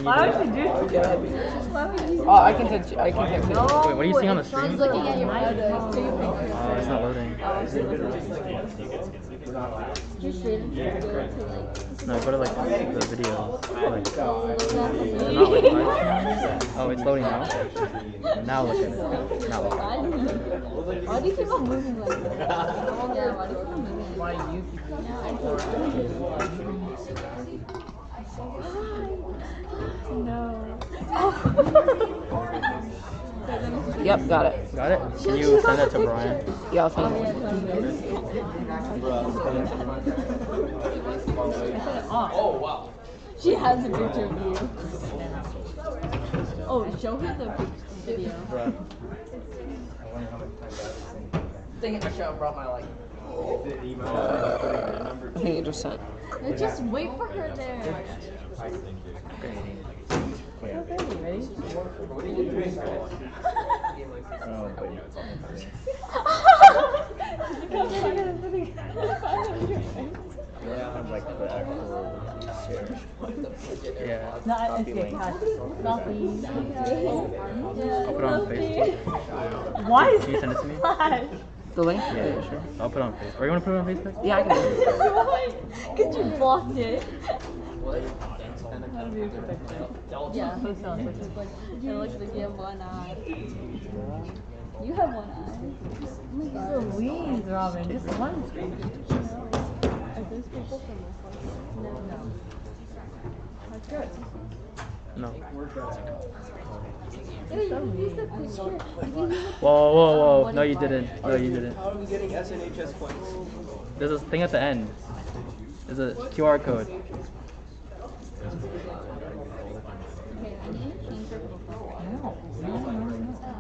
Why would you do that? Oh, I can text you. I can text you. No. Wait, what are you seeing on the stream? He's looking at your photos. Take your picture. Oh, it's not loading. You should go to like. No, go to like the video. Like, is it not like live? Oh, it's loading now. Now look at it. Now look at it. Why do you keep on moving like that? Yeah, why do you keep on moving? Why you keep No. Yep, got it. Got it? Can you send that to Brian? Yeah, I'll send it. Oh, wow. She has a picture of you. Oh, show her the video. Dang it, I should have brought my like. I think you just sent. No, just wait for her there. Okay, ready? Like the actual share. Yeah. No, okay, selfie. I'll put it on Facebook. Why is Can you send it to me? that? The link? Yeah, sure. I'll put it on Facebook. Or you want to put it on Facebook? Yeah, I can do it. Why? Because you blocked it. Yeah. Post on It's Facebook. like, it looks like you have one eye. You have one eye. Oh my god. Louise, Robin, just one. Are those people from this one? No. That's good. No. Ew, you used the picture. Whoa, whoa, whoa. No, you didn't. No, you didn't. How are we getting SNHS points? There's this thing at the end. There's a QR code. Okay, I need to change your profile.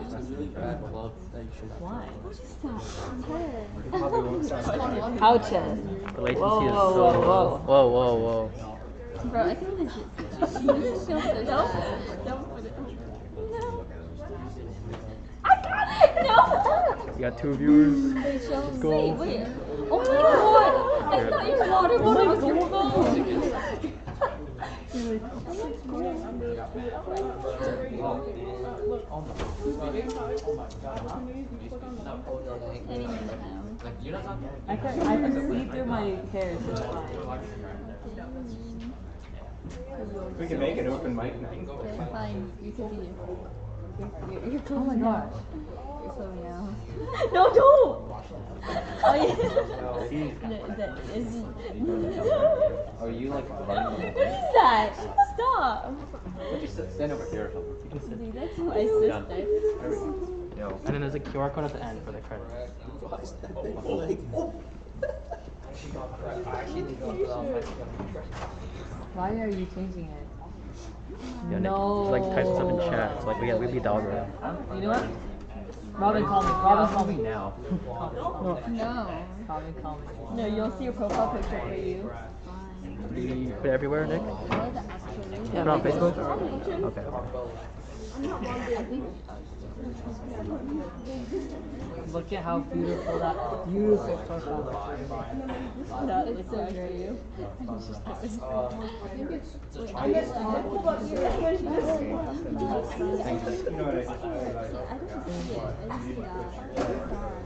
It's a really bad club that you should. Why? Probably How 10? The latency Whoa, is whoa, so whoa, low. Whoa, whoa, whoa. Bro, I can legit see that. You just feel so bad. Don't put it. No. I got it! No! You got 2 viewers. Wait, show Let's go. Wait. Oh my god! It's not your water bottle, it's your phone! I can see through my hair, so it's fine. We can make an open mic night. Okay, fine. You can be. You're Oh my gosh. You're so meow. No, don't! Oh yeah. No, that isn't. Are you like What running? is that? Stop! Just stand over here or something. Dude, that's my sister. No. And then there's a QR code at the end for the credits. Why are you changing it? Yeah, Nick, just like type stuff in chat. So like we beat the algorithm. You know what? Robin, call me. Robin, call me. Now. No. Robin, call me. No, you'll see a profile picture for you. Do you put it everywhere, Nick? Why the actual Put it on Facebook? Okay. Look at how beautiful that beautiful profile is. That looks so great.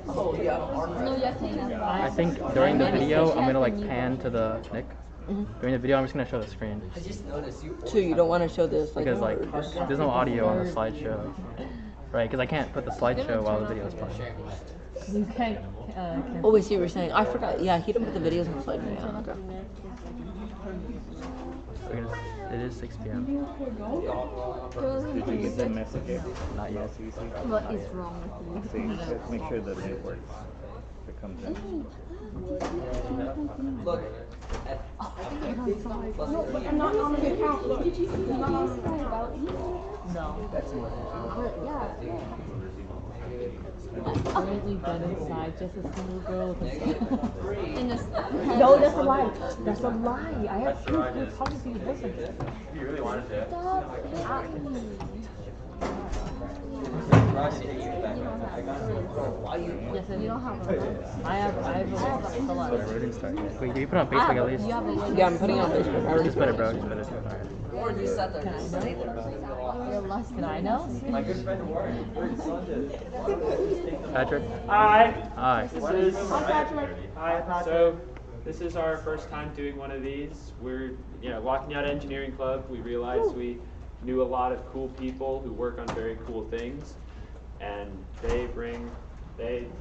Oh yeah. No, you have to take that. I think during the video, I'm gonna like pan to the Nick. During the video, I'm just gonna show the screen So you don't want to show this? because like there's no audio on the slideshow, right? Because I can't put the slideshow while the video is playing. You can't. Oh, wait, see what you're saying. I forgot. Yeah, he didn't put the videos on the slide. Yeah, okay. It is 6 p.m. Did you get that message? Not yet. What is wrong with you? See, make sure the link works. If it comes in. Look. No, I'm not on the account. Look, did you see the about me? No. Yeah. Currently dead inside, just a single girl with a In this. No, that's a lie. That's a lie. I have proof. We're talking to your husband. You really wanted to? Stop hitting me. Yes, I You do. don't have a. I have a list. Hold So on. we didn't start yet. Wait, can you put it on Facebook at least? You have a. Yeah, I'm putting it on Facebook. I already Just put it, bro. Just put it. Alright. Or you sat there and say Can I know? My good friend Warren. Patrick? Hi. Hi. This is Hi. So this is our first time doing one of these. We're walking out Engineering Club. We realized we knew a lot of cool people who work on very cool things, and they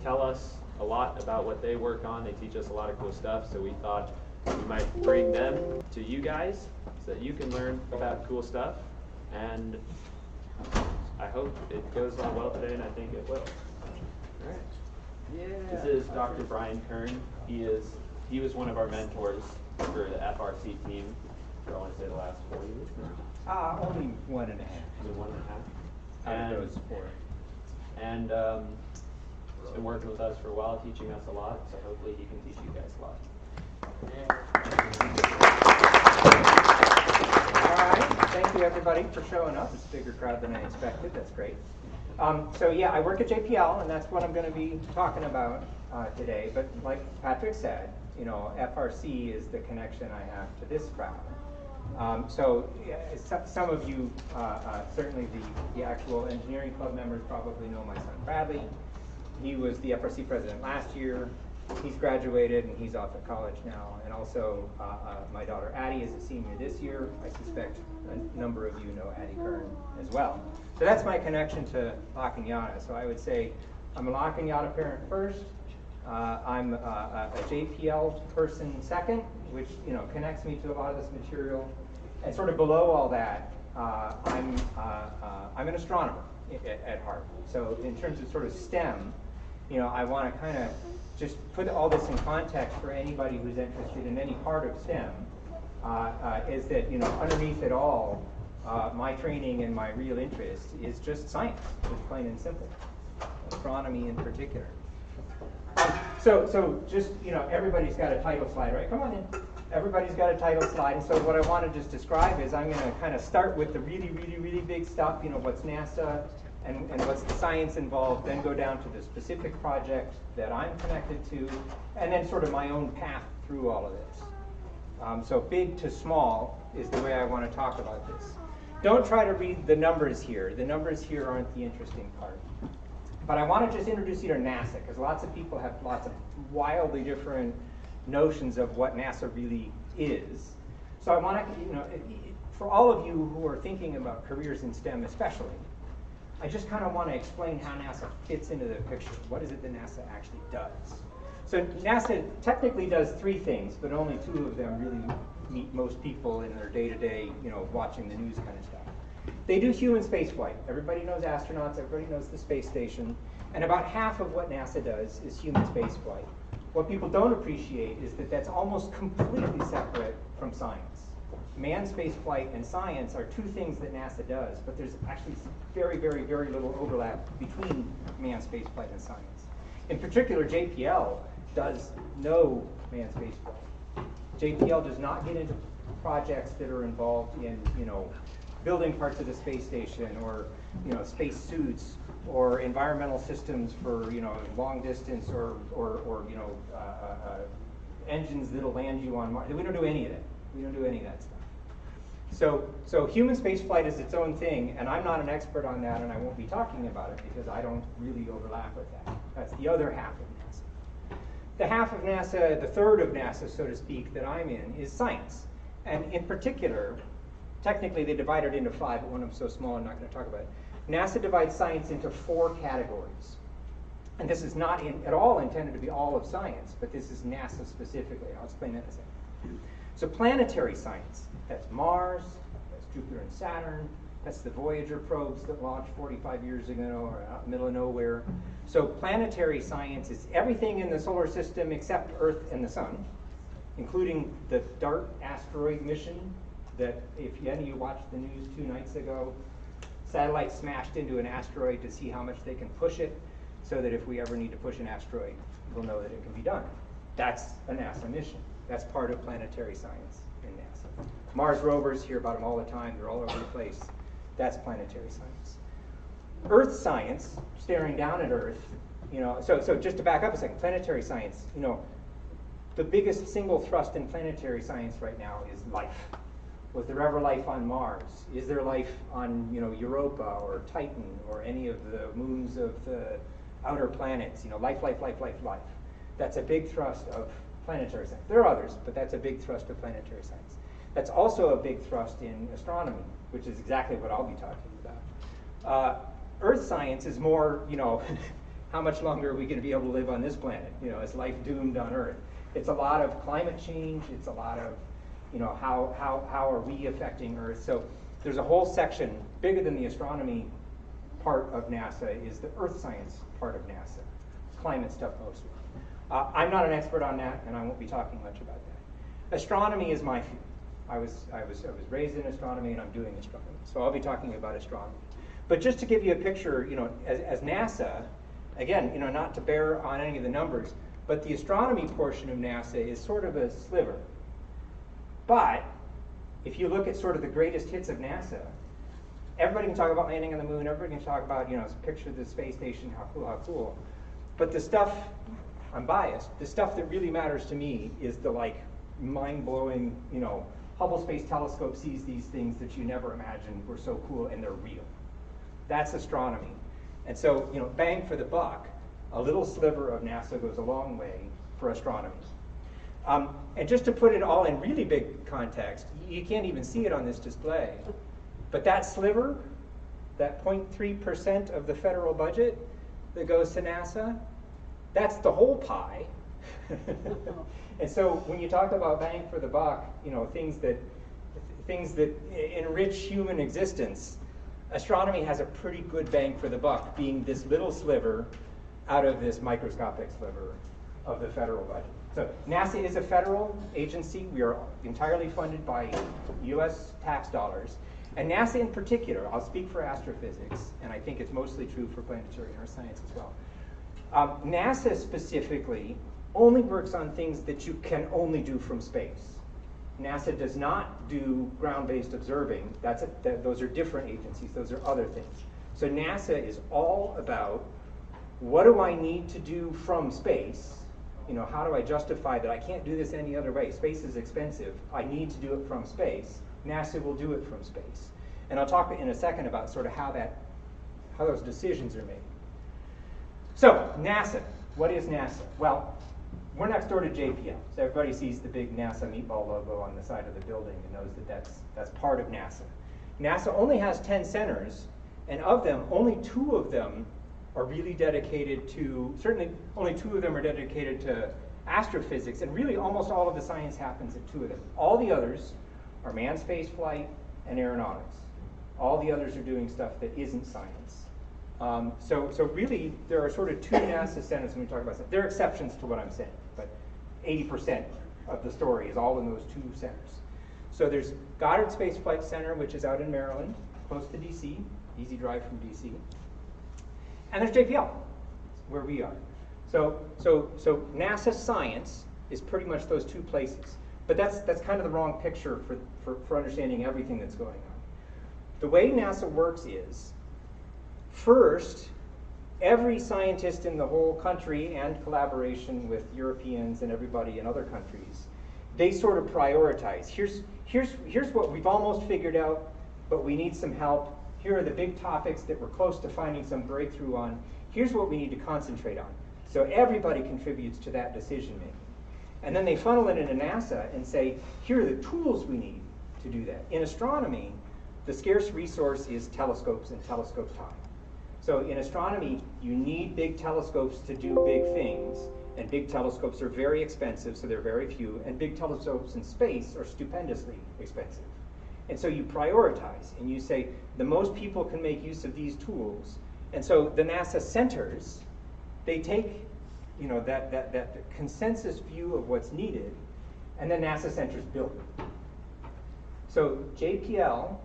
tell us a lot about what they work on. They teach us a lot of cool stuff. So we thought we might bring them to you guys so that you can learn about cool stuff. And I hope it goes on well today, and I think it will. All right. Yeah. This is Dr. Brian Kern. He was one of our mentors for the FRC team for, I want to say, the last 4 years now. Only 1.5. Only 1.5. Out of those 4. And he's been working with us for a while, teaching us a lot, so hopefully he can teach you guys a lot. All right, thank you everybody for showing up. It's a bigger crowd than I expected. That's great. So yeah, I work at JPL, and that's what I'm going to be talking about today. But like Patrick said, FRC is the connection I have to this crowd. So yeah, some of you, certainly the actual Engineering Club members probably know my son Bradley. He was the FRC president last year. He's graduated and he's off at college now. And also my daughter Addie is a senior this year. I suspect a number of you know Addie Kern as well. So that's my connection to La Cañada. So I would say I'm a La Cañada parent first. I'm a JPL person second, which connects me to a lot of this material. And sort of below all that, I'm an astronomer at heart. So in terms of sort of STEM, I want to kind of just put all this in context for anybody who's interested in any part of STEM, is that, underneath it all, my training and my real interest is just science, just plain and simple, astronomy in particular. So just, everybody's got a title slide, right? Come on in. Everybody's got a title slide, and so what I want to just describe is I'm going to kind of start with the really, really, really big stuff, what's NASA, and what's the science involved, then go down to the specific project that I'm connected to, and then sort of my own path through all of this. So big to small is the way I want to talk about this. Don't try to read the numbers here. The numbers here aren't the interesting part. But I want to just introduce you to NASA, because lots of people have lots of wildly different notions of what NASA really is. So I want to, for all of you who are thinking about careers in STEM especially, I just kind of want to explain how NASA fits into the picture. What is it that NASA actually does? So NASA technically does 3 things, but only 2 of them really meet most people in their day-to-day, watching the news kind of stuff. They do human spaceflight. Everybody knows astronauts, everybody knows the space station, and about half of what NASA does is human spaceflight. What people don't appreciate is that that's almost completely separate from science. Manned spaceflight and science are 2 things that NASA does, but there's actually very, very, very little overlap between manned spaceflight and science. In particular, JPL does no manned spaceflight. JPL does not get into projects that are involved in, building parts of the space station, or, space suits, or environmental systems for, long distance, or engines that'll land you on Mars. We don't do any of that. We don't do any of that stuff. So human spaceflight is its own thing, and I'm not an expert on that, and I won't be talking about it because I don't really overlap with that. That's the other half of NASA. The half of NASA, the third of NASA, so to speak, that I'm in is science. And in particular, technically they divide it into 5, but one of them is so small I'm not going to talk about it. NASA divides science into 4 categories. And this is not at all intended to be all of science, but this is NASA specifically. I'll explain that in a second. So planetary science, that's Mars, that's Jupiter and Saturn, that's the Voyager probes that launched 45 years ago, or out in the middle of nowhere. So planetary science is everything in the solar system except Earth and the Sun, including the DART asteroid mission that, if any of you watched the news 2 nights ago, satellite smashed into an asteroid to see how much they can push it, so that if we ever need to push an asteroid, we'll know that it can be done. That's a NASA mission. That's part of planetary science in NASA. Mars rovers, hear about them all the time. They're all over the place. That's planetary science. Earth science, staring down at Earth, so just to back up a second, planetary science, the biggest single thrust in planetary science right now is life. Was there ever life on Mars? Is there life on, Europa or Titan or any of the moons of the outer planets? Life, life, life, life, life. That's a big thrust of planetary science. There are others, but that's a big thrust of planetary science. That's also a big thrust in astronomy, which is exactly what I'll be talking about. Earth science is more, how much longer are we going to be able to live on this planet? Is life doomed on Earth? It's a lot of climate change. It's a lot of, how are we affecting Earth? So there's a whole section, bigger than the astronomy part of NASA, is the Earth science part of NASA. Climate stuff mostly. I'm not an expert on that, and I won't be talking much about that. Astronomy is my field. I was raised in astronomy, and I'm doing astronomy. So I'll be talking about astronomy. But just to give you a picture, as NASA, again, not to bear on any of the numbers, but the astronomy portion of NASA is sort of a sliver. But if you look at sort of the greatest hits of NASA, everybody can talk about landing on the moon, everybody can talk about, picture of the space station, how cool, how cool. But the stuff, I'm biased, the stuff that really matters to me is the mind-blowing, Hubble Space Telescope sees these things that you never imagined were so cool, and they're real. That's astronomy. And so, bang for the buck, a little sliver of NASA goes a long way for astronomy. And just to put it all in really big context, you can't even see it on this display, but that sliver, that 0.3% of the federal budget that goes to NASA, that's the whole pie. And so when you talk about bang for the buck, things that enrich human existence, astronomy has a pretty good bang for the buck, being this little sliver out of this microscopic sliver of the federal budget. So NASA is a federal agency. We are entirely funded by US tax dollars. And NASA in particular, I'll speak for astrophysics, and I think it's mostly true for planetary and earth science as well. NASA specifically only works on things that you can only do from space. NASA does not do ground-based observing. Those are different agencies. Those are other things. So NASA is all about, what do I need to do from space? How do I justify that I can't do this any other way? Space is expensive. I need to do it from space. NASA will do it from space. And I'll talk in a second about sort of how those decisions are made. So NASA, what is NASA? Well, we're next door to JPL. So everybody sees the big NASA meatball logo on the side of the building and knows that that's part of NASA. NASA only has 10 centers, and of them, only 2 of them are really dedicated to, certainly only 2 of them are dedicated to astrophysics, and really almost all of the science happens at 2 of them. All the others are manned space flight and aeronautics. All the others are doing stuff that isn't science. So really, there are sort of 2 NASA centers when we talk about that. There are exceptions to what I'm saying, but 80% of the story is all in those 2 centers. So there's Goddard Space Flight Center, which is out in Maryland, close to DC, easy drive from DC. And there's JPL, where we are. So NASA science is pretty much those 2 places. But that's kind of the wrong picture for understanding everything that's going on. The way NASA works is, first, every scientist in the whole country, and collaboration with Europeans and everybody in other countries, they sort of prioritize. Here's what we've almost figured out, but we need some help. Here are the big topics that we're close to finding some breakthrough on. Here's what we need to concentrate on. So everybody contributes to that decision making. And then they funnel it into NASA and say, here are the tools we need to do that. In astronomy, the scarce resource is telescopes and telescope time. So in astronomy, you need big telescopes to do big things, and big telescopes are very expensive, so they're very few, and big telescopes in space are stupendously expensive. And so you prioritize, and you say, the most people can make use of these tools. And so the NASA centers, they take that consensus view of what's needed, and then NASA centers build it. So JPL,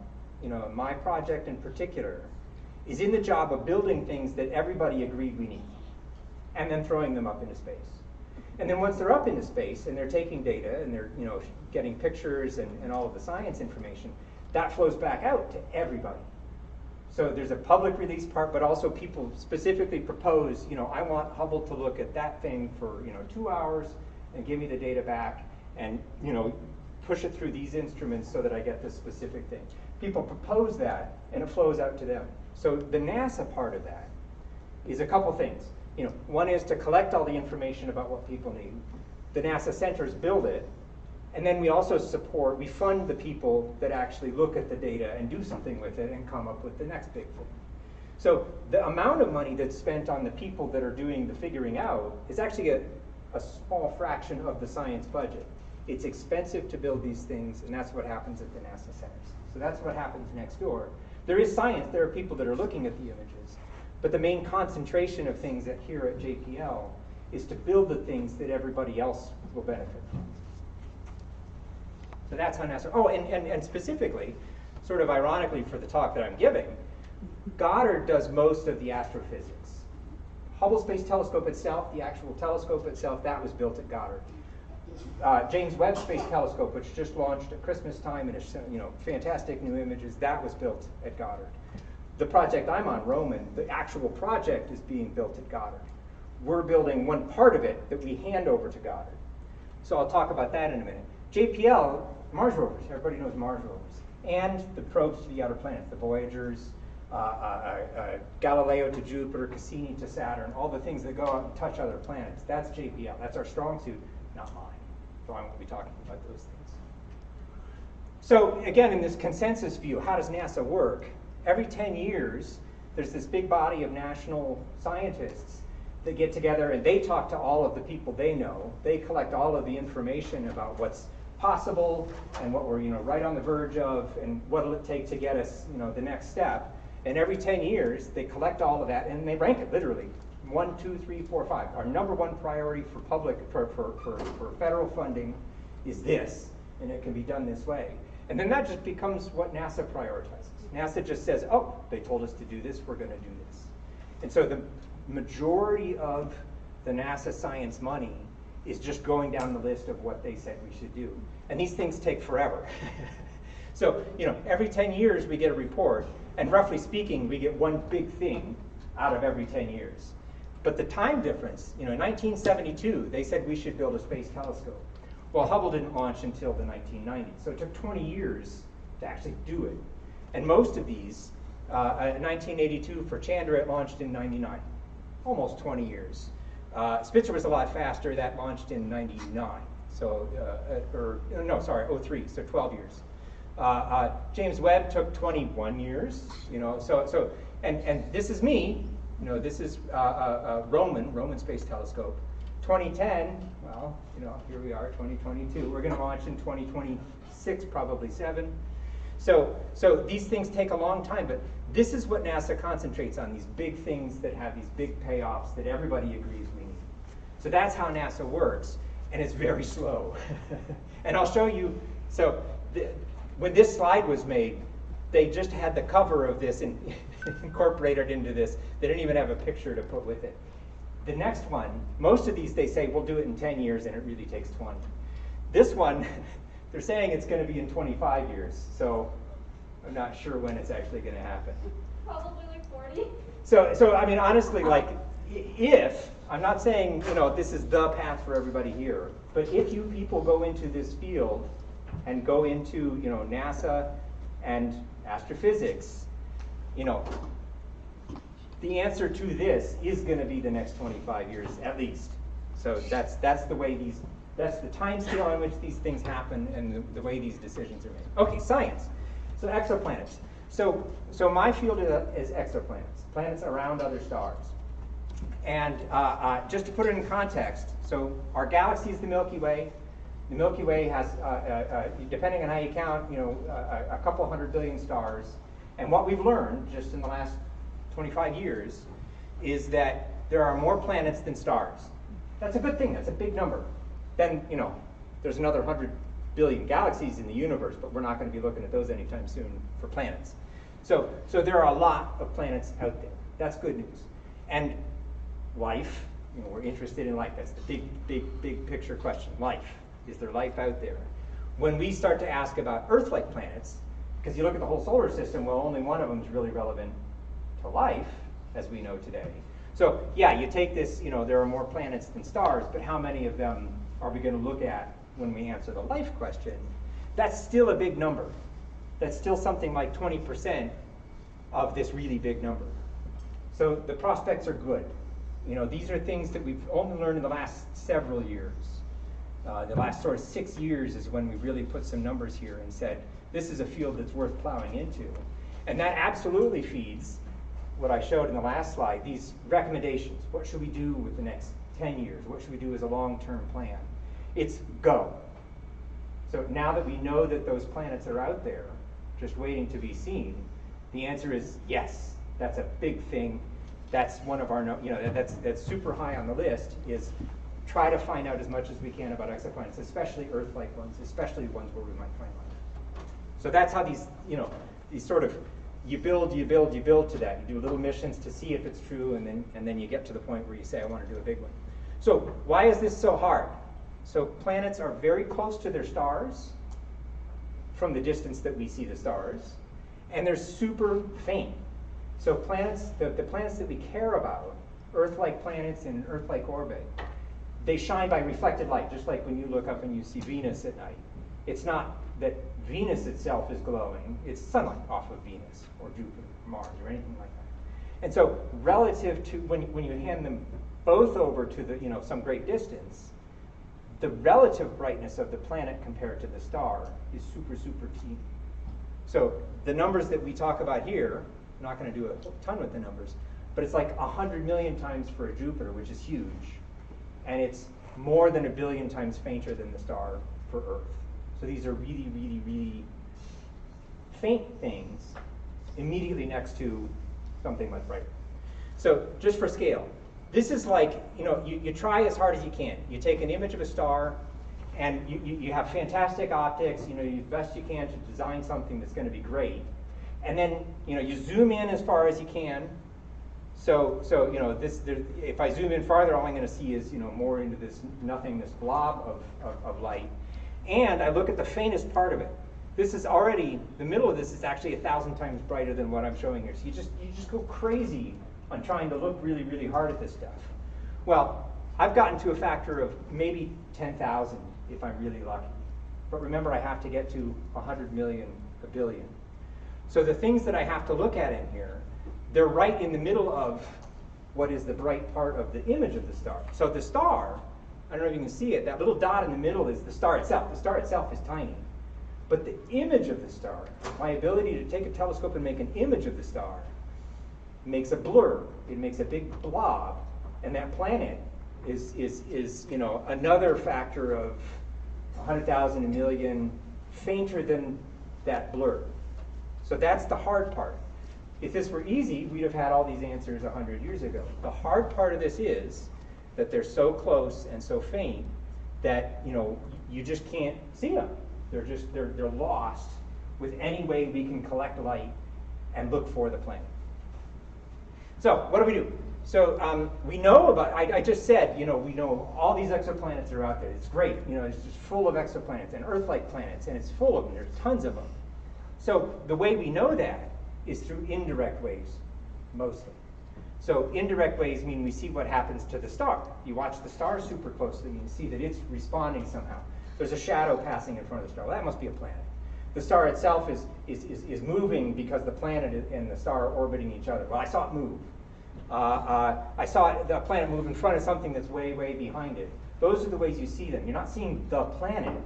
my project in particular, is in the job of building things that everybody agreed we need, and then throwing them up into space. And then once they're up into space and they're taking data and they're getting pictures and all of the science information, that flows back out to everybody. So there's a public release part, but also people specifically propose, I want Hubble to look at that thing for 2 hours and give me the data back, and push it through these instruments so that I get this specific thing. People propose that, and it flows out to them. So the NASA part of that is a couple things. One is to collect all the information about what people need. The NASA centers build it, and then we also we fund the people that actually look at the data and do something with it and come up with the next big thing. So the amount of money that's spent on the people that are doing the figuring out is actually a small fraction of the science budget. It's expensive to build these things, and that's what happens at the NASA centers. So that's what happens next door. There is science, there are people that are looking at the images, but the main concentration of things here at JPL is to build the things that everybody else will benefit from. So that's how NASA, and specifically, sort of ironically for the talk that I'm giving, Goddard does most of the astrophysics. Hubble Space Telescope itself, the actual telescope itself, that was built at Goddard. James Webb Space Telescope, which just launched at Christmas time and is fantastic new images, that was built at Goddard. The project I'm on, Roman, the actual project is being built at Goddard. We're building one part of it that we hand over to Goddard. So I'll talk about that in a minute. JPL, Mars rovers, everybody knows Mars rovers, and the probes to the outer planets, the Voyagers, Galileo to Jupiter, Cassini to Saturn, all the things that go out and touch other planets. That's JPL. That's our strong suit, not mine. So I won't be talking about those things. So again, in this consensus view, how does NASA work? Every 10 years, there's this big body of national scientists that get together and they talk to all of the people they know. They collect all of the information about what's possible and what we're right on the verge of and what'll it take to get us the next step. And every 10 years, they collect all of that and they rank it literally. 1, 2, 3, 4, 5. Our #1 priority for for federal funding is this, and it can be done this way. And then that just becomes what NASA prioritizes. NASA just says, oh, they told us to do this, we're going to do this. And so the majority of the NASA science money is just going down the list of what they said we should do. And these things take forever. So, every 10 years we get a report, and roughly speaking, we get one big thing out of every 10 years. But the time difference, in 1972, they said we should build a space telescope. Well, Hubble didn't launch until the 1990s, so it took 20 years to actually do it. And most of these, 1982 for Chandra, it launched in 99, almost 20 years. Spitzer was a lot faster, that launched in 99, so, 03, so 12 years. James Webb took 21 years, and this is me, this is Roman Space Telescope. 2010, well, here we are, 2022. We're going to launch in 2026, probably 7. So these things take a long time, but this is what NASA concentrates on, these big things that have these big payoffs that everybody agrees we need. So that's how NASA works, and it's very slow. And I'll show you, when this slide was made, they just had the cover of this incorporated into this. They didn't even have a picture to put with it. The next one, most of these they say we'll do it in 10 years and it really takes 20. This one, they're saying it's going to be in 25 years, so I'm not sure when it's actually going to happen. Probably like 40. So I mean, honestly, if, I'm not saying, this is the path for everybody here, but if you people go into this field and go into, NASA and astrophysics, the answer to this is going to be the next 25 years at least. So that's the way that's the time scale on which these things happen and the way these decisions are made. Okay, science. So exoplanets. So my field is exoplanets, planets around other stars. And just to put it in context, so our galaxy is the Milky Way. The Milky Way has, depending on how you count, a couple 100 billion stars. And what we've learned just in the last 25 years is that there are more planets than stars. That's a good thing. That's a big number. Then, there's another 100 billion galaxies in the universe, but we're not going to be looking at those anytime soon for planets. So there are a lot of planets out there. That's good news. And life, we're interested in life. That's the big picture question. Life. Is there life out there? When we start to ask about Earth-like planets, because you look at the whole solar system, well, only one of them is really relevant to life, as we know today. So yeah, you take this, there are more planets than stars, but how many of them are we going to look at when we answer the life question? That's still a big number. That's still something like 20% of this really big number. So the prospects are good. You know, these are things that we've only learned in the last several years. The last sort of 6 years is when we really put some numbers here and said, this is a field that's worth plowing into. And that absolutely feeds what I showed in the last slide, these recommendations. What should we do with the next 10 years? What should we do as a long-term plan? It's go. So now that we know that those planets are out there, just waiting to be seen, the answer is yes. That's a big thing. That's one of our, you know, that's super high on the list, is try to find out as much as we can about exoplanets, especially Earth-like ones, especially ones where we might find life. So that's how these, you know, these sort of, you build to that. You do little missions to see if it's true, and then you get to the point where you say, I want to do a big one. So why is this so hard? So planets are very close to their stars from the distance that we see the stars, and they're super faint. So planets, the planets that we care about, Earth-like planets in Earth-like orbit, they shine by reflected light, just like when you look up and you see Venus at night. It's not that Venus itself is glowing, it's sunlight off of Venus or Jupiter or Mars or anything like that. And so relative to when you hand them both over to the, you know, some great distance, the relative brightness of the planet compared to the star is super, super teeny. So the numbers that we talk about here, I'm not going to do a ton with the numbers, but it's like 100 million times for a Jupiter, which is huge, and it's more than 1 billion times fainter than the star for Earth. So these are really, really, really faint things immediately next to something much brighter. So just for scale, this is like, you know, you try as hard as you can. You take an image of a star, and you have fantastic optics, you know, you do the best you can to design something that's going to be great. And then, you know, you zoom in as far as you can. So you know, if I zoom in farther, all I'm going to see is, you know, more into this nothingness blob of light. And I look at the faintest part of it. This is already, the middle of this is actually 1,000 times brighter than what I'm showing here. So you just go crazy on trying to look really, really hard at this stuff. Well, I've gotten to a factor of maybe 10,000 if I'm really lucky. But remember, I have to get to 100 million, 1 billion. So the things that I have to look at in here, they're right in the middle of what is the bright part of the image of the star. So the star, I don't know if you can see it, that little dot in the middle is the star itself. The star itself is tiny. But the image of the star, my ability to take a telescope and make an image of the star, makes a blur. It makes a big blob. And that planet is you know, another factor of 100,000, 1 million, fainter than that blur. So that's the hard part. If this were easy, we'd have had all these answers 100 years ago. The hard part of this is that they're so close and so faint that, you know, you just can't see them. They're lost with any way we can collect light and look for the planet. So what do? So we know about, I just said, you know, we know all these exoplanets are out there. It's great, you know, it's just full of exoplanets and Earth-like planets, and it's full of them. There's tons of them. So the way we know that is through indirect ways, mostly. So indirect ways mean we see what happens to the star. You watch the star super closely and you see that it's responding somehow. There's a shadow passing in front of the star. Well, that must be a planet. The star itself is moving because the planet and the star are orbiting each other. Well, I saw it move. I saw the planet move in front of something that's way, way behind it. Those are the ways you see them. You're not seeing the planet.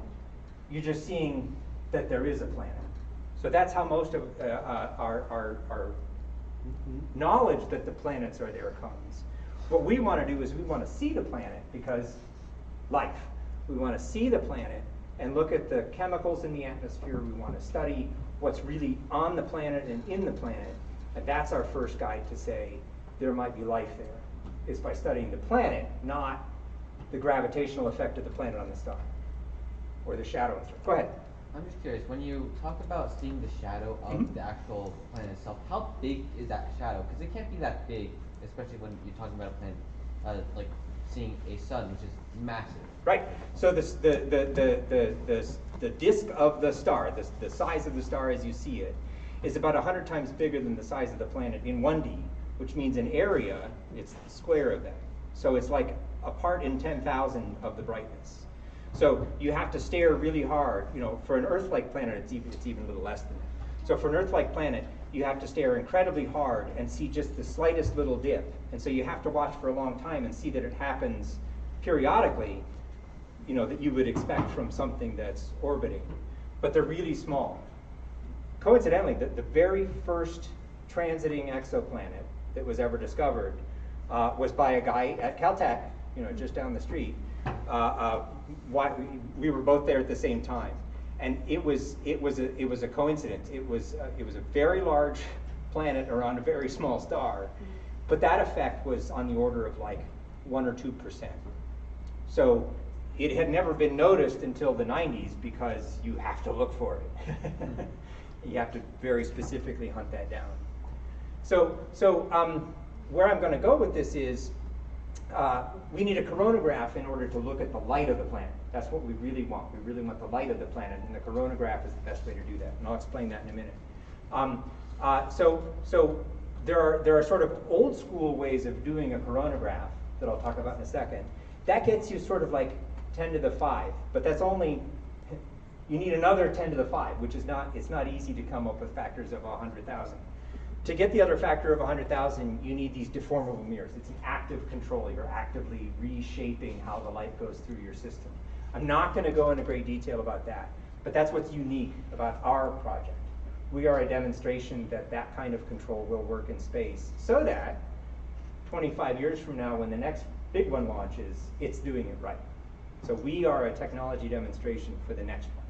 You're just seeing that there is a planet. So that's how most of our knowledge that the planets are there comes. What we want to do is we want to see the planet because life. We want to see the planet and look at the chemicals in the atmosphere. We want to study what's really on the planet and in the planet. And that's our first guide to say there might be life there. It's by studying the planet, not the gravitational effect of the planet on the star or the shadow and stuff. Go ahead. I'm just curious, when you talk about seeing the shadow of the actual planet itself, how big is that shadow? Because it can't be that big, especially when you're talking about a planet, like seeing a sun, which is massive. Right. So the disk of the star, the size of the star as you see it, is about 100 times bigger than the size of the planet in 1D, which means in area, it's the square of that. So it's like a part in 10,000 of the brightness. So you have to stare really hard. You know, for an Earth-like planet, it's even a little less than that. So for an Earth-like planet, you have to stare incredibly hard and see just the slightest little dip. And so you have to watch for a long time and see that it happens periodically, you know, that you would expect from something that's orbiting. But they're really small. Coincidentally, the very first transiting exoplanet that was ever discovered was by a guy at Caltech, you know, just down the street. We were both there at the same time, and it was a coincidence. It was a very large planet around a very small star, but that effect was on the order of like 1 or 2%. So it had never been noticed until the 90s because you have to look for it. You have to very specifically hunt that down. So where I'm going to go with this is we need a coronagraph in order to look at the light of the planet. That's what we really want. We really want the light of the planet, and the coronagraph is the best way to do that. And I'll explain that in a minute. So there are sort of old school ways of doing a coronagraph that I'll talk about in a second. That gets you sort of like 10 to the 5, but that's only, you need another 10 to the 5, which is it's not easy to come up with factors of 100,000. To get the other factor of 100,000, you need these deformable mirrors. It's an active control. You're actively reshaping how the light goes through your system. I'm not going to go into great detail about that, but that's what's unique about our project. We are a demonstration that that kind of control will work in space, so that 25 years from now, when the next big one launches, it's doing it right. So we are a technology demonstration for the next one.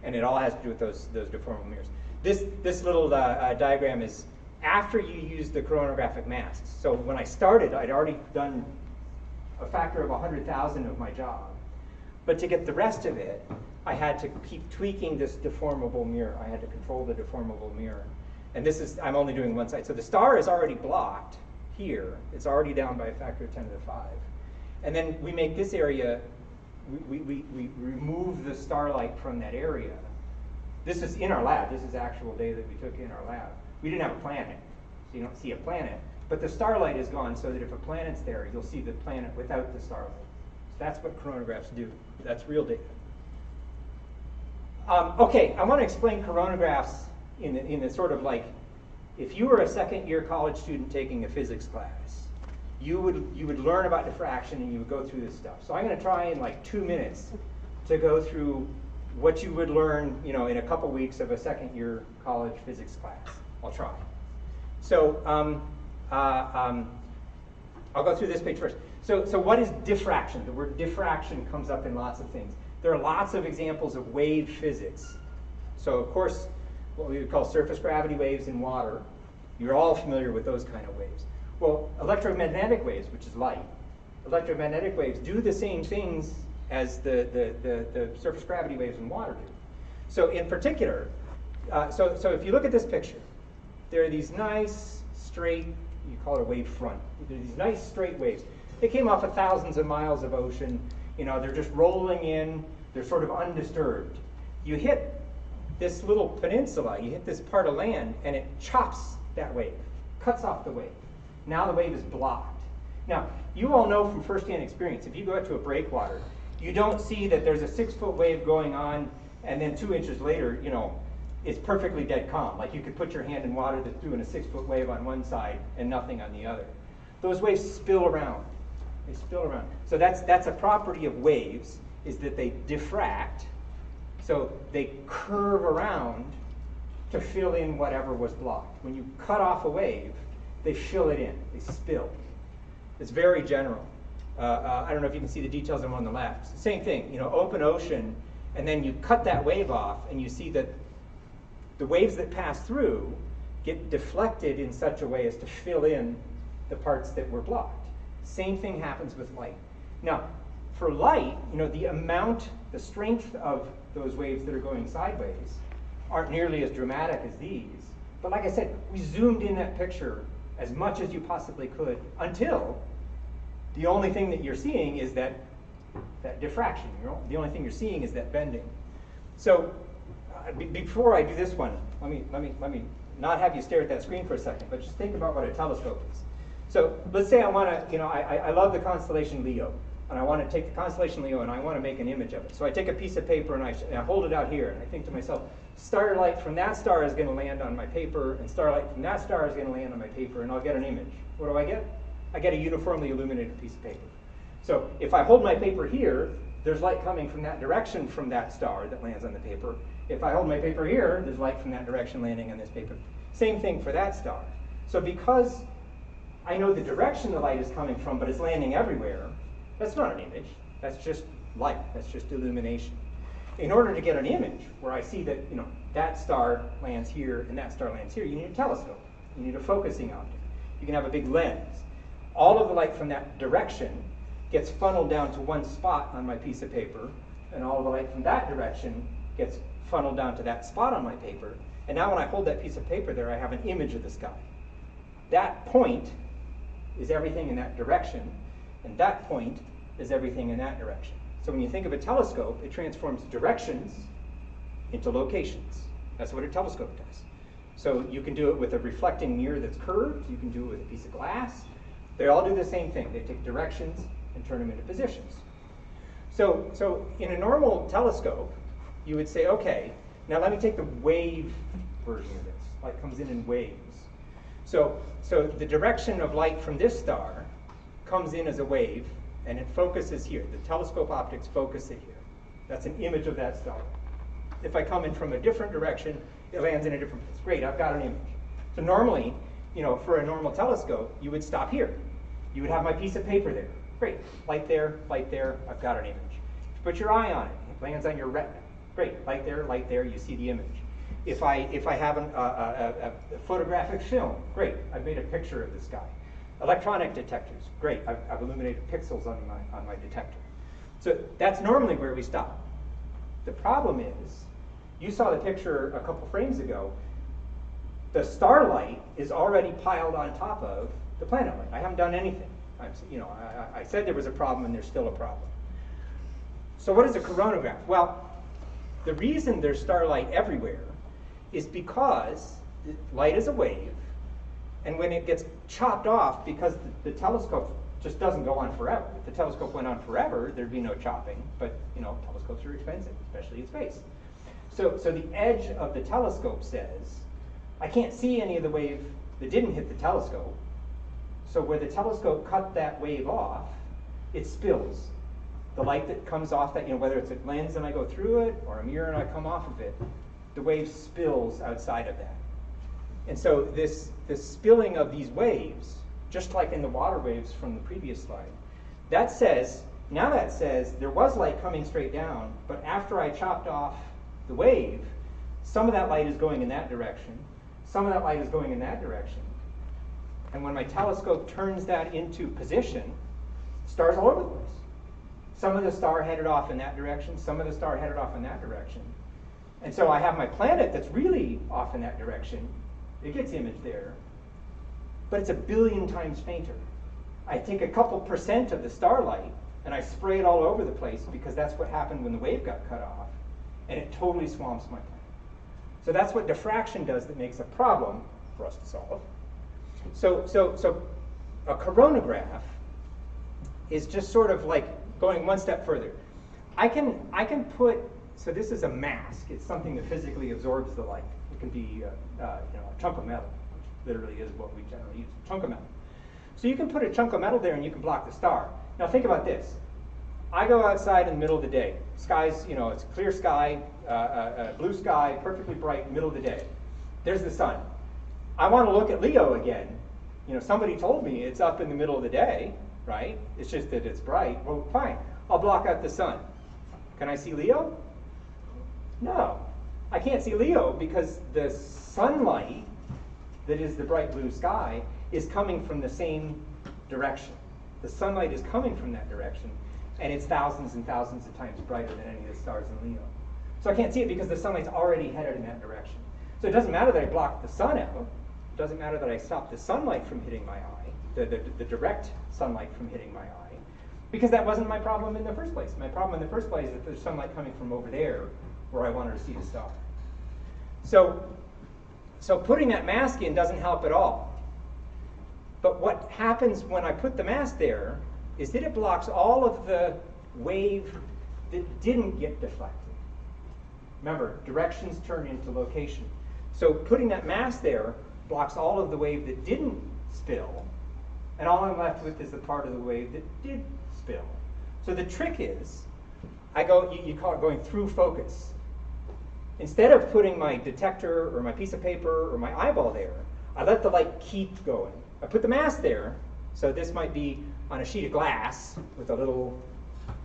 And it all has to do with those deformable mirrors. This little diagram is after you use the coronagraphic masks. So when I started, I'd already done a factor of 100,000 of my job. But to get the rest of it, I had to keep tweaking this deformable mirror. I had to control the deformable mirror. And this is, I'm only doing one side. So the star is already blocked here. It's already down by a factor of 10 to the 5. And then we make this area, we remove the starlight from that area. This is in our lab. This is actual data that we took in our lab. We didn't have a planet, so you don't see a planet. But the starlight is gone so that if a planet's there, you'll see the planet without the starlight. So that's what coronagraphs do. That's real data. Okay, I want to explain coronagraphs in the sort of like, if you were a second-year college student taking a physics class, you would learn about diffraction and you would go through this stuff. So I'm going to try in like 2 minutes to go through what you would learn, you know, in a couple weeks of a second-year college physics class. I'll try. So I'll go through this page first. So what is diffraction? The word diffraction comes up in lots of things. There are lots of examples of wave physics. So of course, what we would call surface gravity waves in water, you're all familiar with those kind of waves. Well, electromagnetic waves, which is light, electromagnetic waves do the same things as the surface gravity waves in water do. So in particular, so if you look at this picture, there are these nice straight, you call it a wave front. There are these nice straight waves. They came off of thousands of miles of ocean. You know, they're just rolling in. They're sort of undisturbed. You hit this little peninsula, you hit this part of land, and it chops that wave, cuts off the wave. Now the wave is blocked. Now, you all know from firsthand experience, if you go out to a breakwater, you don't see that there's a 6-foot wave going on, and then 2 inches later, you know, it's perfectly dead calm. Like you could put your hand in water that's doing a 6-foot wave on one side and nothing on the other. Those waves spill around. They spill around. So that's a property of waves, is that they diffract. So they curve around to fill in whatever was blocked. When you cut off a wave, they fill it in. They spill. It's very general. I don't know if you can see the details of them on the left. It's the same thing, you know, open ocean, and then you cut that wave off, and you see that the waves that pass through get deflected in such a way as to fill in the parts that were blocked. Same thing happens with light. Now, for light, you know, the strength of those waves that are going sideways aren't nearly as dramatic as these. But like I said, we zoomed in that picture as much as you possibly could until the only thing that you're seeing is that diffraction. The only thing you're seeing is that bending. So before I do this one, let me not have you stare at that screen for a second, but just think about what a telescope is. So let's say I want to, you know, I love the constellation Leo. and I want to take the constellation Leo and I want to make an image of it. So I take a piece of paper and I hold it out here, and I think to myself, starlight from that star is going to land on my paper, and starlight from that star is going to land on my paper, and I'll get an image. What do I get? I get a uniformly illuminated piece of paper. So if I hold my paper here, there's light coming from that direction from that star that lands on the paper. If I hold my paper here, there's light from that direction landing on this paper. Same thing for that star. So because I know the direction the light is coming from, but it's landing everywhere, that's not an image. That's just light. That's just illumination. In order to get an image where I see that, you know, that star lands here and that star lands here, you need a telescope. You need a focusing object. You can have a big lens. All of the light from that direction gets funneled down to one spot on my piece of paper, and all of the light from that direction gets funneled down to that spot on my paper. And now when I hold that piece of paper there, I have an image of the sky. That point is everything in that direction, and that point is everything in that direction. So when you think of a telescope, it transforms directions into locations. That's what a telescope does. So you can do it with a reflecting mirror that's curved. You can do it with a piece of glass. They all do the same thing. They take directions and turn them into positions. So in a normal telescope, you would say, okay, now let me take the wave version of this. Light comes in waves. So the direction of light from this star comes in as a wave, and it focuses here. The telescope optics focus it here. That's an image of that star. If I come in from a different direction, it lands in a different place. Great, I've got an image. So normally, you know, for a normal telescope, you would stop here. You would have my piece of paper there. Great, light there, I've got an image. Put your eye on it, it lands on your retina. Great, light there, you see the image. If I have a photographic film, great, I've made a picture of the sky. Electronic detectors, great, I've illuminated pixels on my detector. So that's normally where we stop. The problem is, you saw the picture a couple frames ago, the starlight is already piled on top of the planet light. I haven't done anything. I said there was a problem, and there's still a problem. So what is a coronagraph? Well, the reason there's starlight everywhere is because light is a wave, and when it gets chopped off, because the telescope just doesn't go on forever. If the telescope went on forever, there'd be no chopping, but you know, telescopes are expensive, especially in space. So the edge of the telescope says, I can't see any of the wave that didn't hit the telescope, so where the telescope cut that wave off, it spills. The light that comes off that, you know, whether it's a lens and I go through it, or a mirror and I come off of it, the wave spills outside of that. And so this spilling of these waves, just like in the water waves from the previous slide, that says there was light coming straight down, but after I chopped off the wave, some of that light is going in that direction, some of that light is going in that direction. And when my telescope turns that into position, stars all over the place. Some of the star headed off in that direction, some of the star headed off in that direction. And so I have my planet that's really off in that direction. It gets imaged there, but it's 1 billion times fainter. I take a couple % of the starlight and I spray it all over the place, because that's what happened when the wave got cut off, and it totally swamps my planet. So that's what diffraction does that makes a problem for us to solve. So a coronagraph is just sort of like going one step further. I can put, so this is a mask. It's something that physically absorbs the light. It can be a chunk of metal, which literally is what we generally use, a chunk of metal. So you can put a chunk of metal there and you can block the star. Now think about this. I go outside in the middle of the day. Sky's, you know, it's a clear sky, blue sky, perfectly bright, middle of the day. There's the sun. I want to look at Leo again. You know, somebody told me it's up in the middle of the day, right? It's just that it's bright. Well, fine. I'll block out the sun. Can I see Leo? No. I can't see Leo because the sunlight that is the bright blue sky is coming from the same direction. The sunlight is coming from that direction, and it's thousands and thousands of times brighter than any of the stars in Leo. So I can't see it because the sunlight's already headed in that direction. So it doesn't matter that I block the sun out. It doesn't matter that I stop the sunlight from hitting my eye, the direct sunlight from hitting my eye, because that wasn't my problem in the first place. My problem in the first place is that there's sunlight coming from over there where I wanted to see the star. So putting that mask in doesn't help at all. But what happens when I put the mask there is that it blocks all of the wave that didn't get deflected. Remember, directions turn into location. So putting that mass there blocks all of the wave that didn't spill, and all I'm left with is the part of the wave that did spill. So the trick is, you call it going through focus. Instead of putting my detector or my piece of paper or my eyeball there, I let the light keep going. I put the mask there, so this might be on a sheet of glass with a little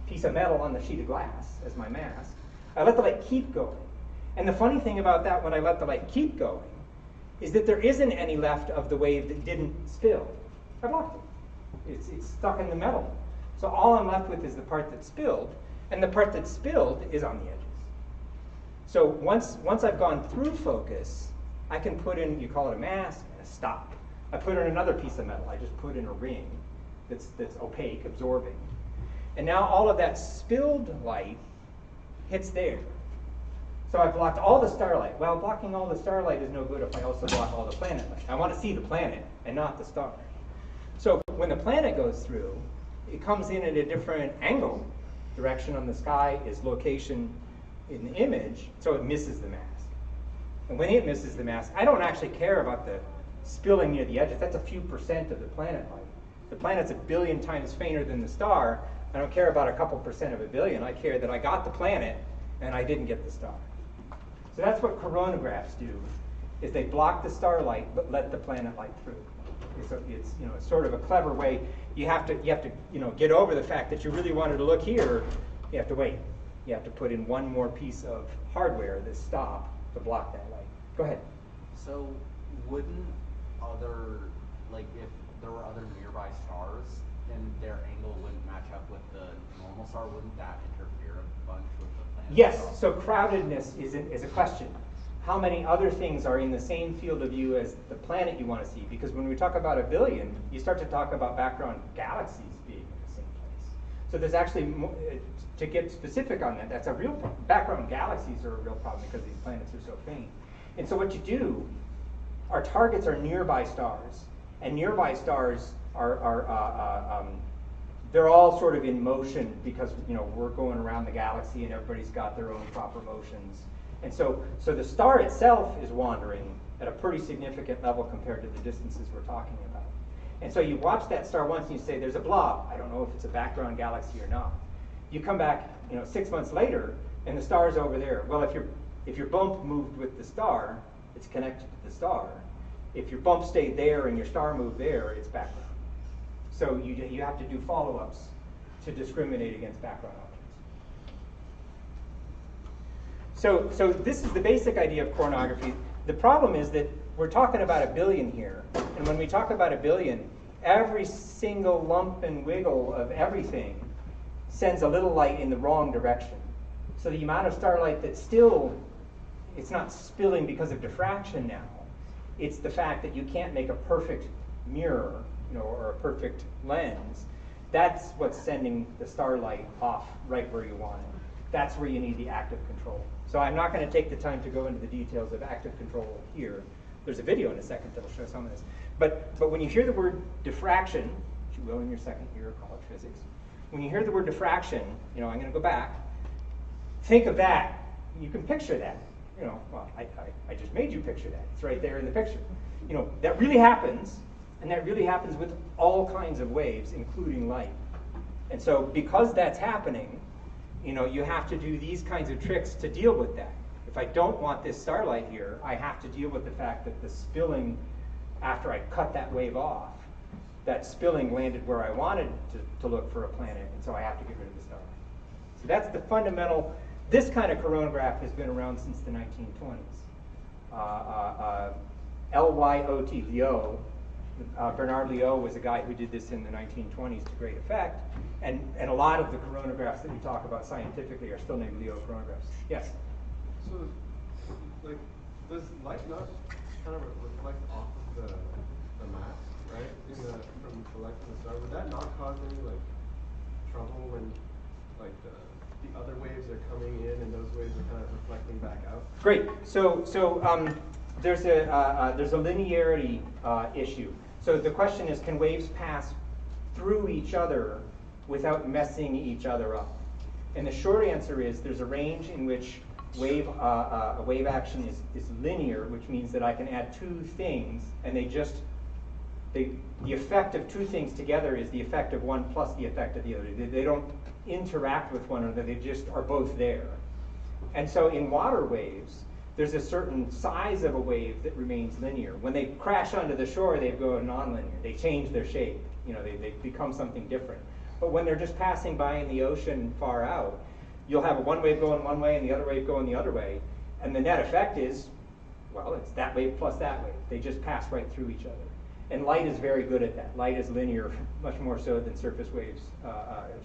piece of metal on the sheet of glass as my mask. I let the light keep going. And the funny thing about that when I let the light keep going is that there isn't any left of the wave that didn't spill. I blocked it. It's stuck in the metal. So all I'm left with is the part that spilled, and the part that spilled is on the edges. So once I've gone through focus, I can put in, you call it a mask, and a stop. I put in another piece of metal. I just put in a ring that's opaque, absorbing. And now all of that spilled light hits there. So I blocked all the starlight. Well, blocking all the starlight is no good if I also block all the planet light. I want to see the planet and not the star. So when the planet goes through, it comes in at a different angle. Direction on the sky is location in the image, so it misses the mask. And when it misses the mask, I don't actually care about the spilling near the edges. That's a few percent of the planet light. The planet's 1 billion times fainter than the star. I don't care about a couple percent of 1 billion. I care that I got the planet and I didn't get the star. So that's what coronagraphs do, is they block the starlight but let the planet light through. It's sort of a clever way. You have to get over the fact that you really wanted to look here. You have to wait. You have to put in one more piece of hardware, this stop, to block that light. Go ahead. So wouldn't if there were other nearby stars and their angle wouldn't match up with the normal star, wouldn't that interfere a bunch with the planet? Yes, so crowdedness is a question. How many other things are in the same field of view as the planet you want to see? Because when we talk about 1 billion, you start to talk about background galaxies being in the same place. So there's actually, to get specific on that, that's a real problem. Background galaxies are a real problem because these planets are so faint. And so what you do, our targets are nearby stars. And nearby stars they're all sort of in motion because we're going around the galaxy and everybody's got their own proper motions. And so the star itself is wandering at a pretty significant level compared to the distances we're talking about. And so you watch that star once and you say, there's a blob. I don't know if it's a background galaxy or not. You come back 6 months later and the star's over there. Well, if your bump moved with the star, it's connected to the star. If your bump stayed there and your star moved there, it's background. So you have to do follow-ups to discriminate against background objects. So this is the basic idea of coronography. The problem is that we're talking about 1 billion here. And when we talk about 1 billion, every single lump and wiggle of everything sends a little light in the wrong direction. So the amount of starlight that's still, it's not spilling because of diffraction now. It's the fact that you can't make a perfect mirror, or a perfect lens. That's what's sending the starlight off right where you want it. That's where you need the active control. So I'm not going to take the time to go into the details of active control here. There's a video in a second that'll show some of this. But when you hear the word diffraction, which you will in your second year of college physics, when you hear the word diffraction, I'm going to go back. Think of that. You can picture that. Well, I just made you picture that. It's right there in the picture. That really happens, and that really happens with all kinds of waves, including light. And so because that's happening, you have to do these kinds of tricks to deal with that. If I don't want this starlight here, I have to deal with the fact that the spilling, after I cut that wave off, that spilling landed where I wanted to look for a planet, and so I have to get rid of the starlight. So that's the fundamental. This kind of coronagraph has been around since the 1920s. LYOT, Liot, Bernard Liot was a guy who did this in the 1920s to great effect, and a lot of the coronagraphs that we talk about scientifically are still named Liot coronagraphs. Yes? So, does light not kind of reflect off of the mask, right? From collecting the star, would that not cause any trouble when the other waves are coming in and those waves are kind of reflecting back out? Great. So there's a linearity issue. So the question is, can waves pass through each other without messing each other up? And the short answer is there's a range in which a wave action is linear, which means that I can add two things, and the effect of two things together is the effect of one plus the effect of the other. They don't interact with one another, they just are both there. And so in water waves, there's a certain size of a wave that remains linear. When they crash onto the shore, they go nonlinear. They change their shape. They become something different. But when they're just passing by in the ocean far out, you'll have one wave going one way and the other wave going the other way. And the net effect is, well, it's that wave plus that wave. They just pass right through each other. And light is very good at that. Light is linear, much more so than surface waves,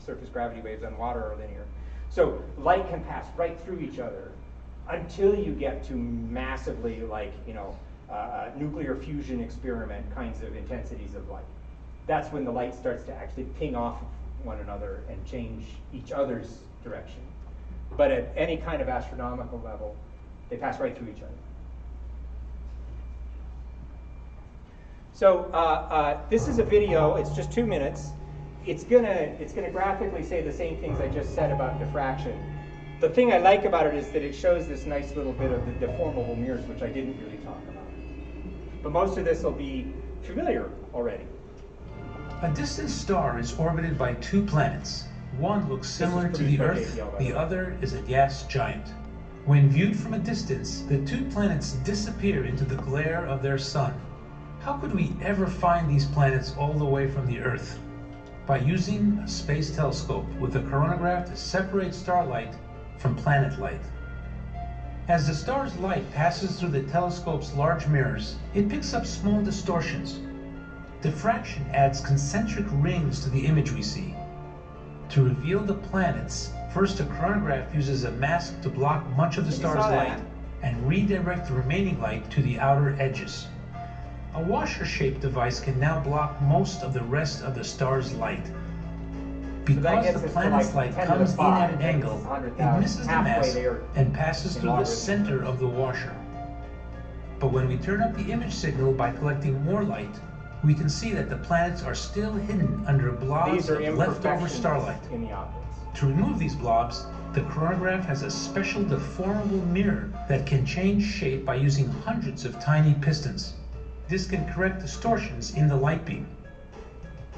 surface gravity waves on water are linear. So light can pass right through each other until you get to massively, nuclear fusion experiment kinds of intensities of light. That's when the light starts to actually ping off one another and change each other's direction. But at any kind of astronomical level, they pass right through each other. So this is a video. It's just 2 minutes. It's gonna graphically say the same things I just said about diffraction. The thing I like about it is that it shows this nice little bit of the deformable mirrors, which I didn't really talk about. But most of this will be familiar already. A distant star is orbited by two planets. One looks similar to the Earth, the other is a gas giant. When viewed from a distance, the two planets disappear into the glare of their sun. How could we ever find these planets all the way from the Earth? By using a space telescope with a coronagraph to separate starlight from planet light. As the star's light passes through the telescope's large mirrors, it picks up small distortions. Diffraction adds concentric rings to the image we see. To reveal the planets, first a coronagraph uses a mask to block much of the star's light and redirect the remaining light to the outer edges. A washer-shaped device can now block most of the rest of the star's light. Because the planet's light comes in at an angle, it misses the mask and passes through the center of the washer. But when we turn up the image signal by collecting more light, we can see that the planets are still hidden under blobs of leftover starlight. To remove these blobs, the coronagraph has a special deformable mirror that can change shape by using hundreds of tiny pistons. This can correct distortions in the light beam.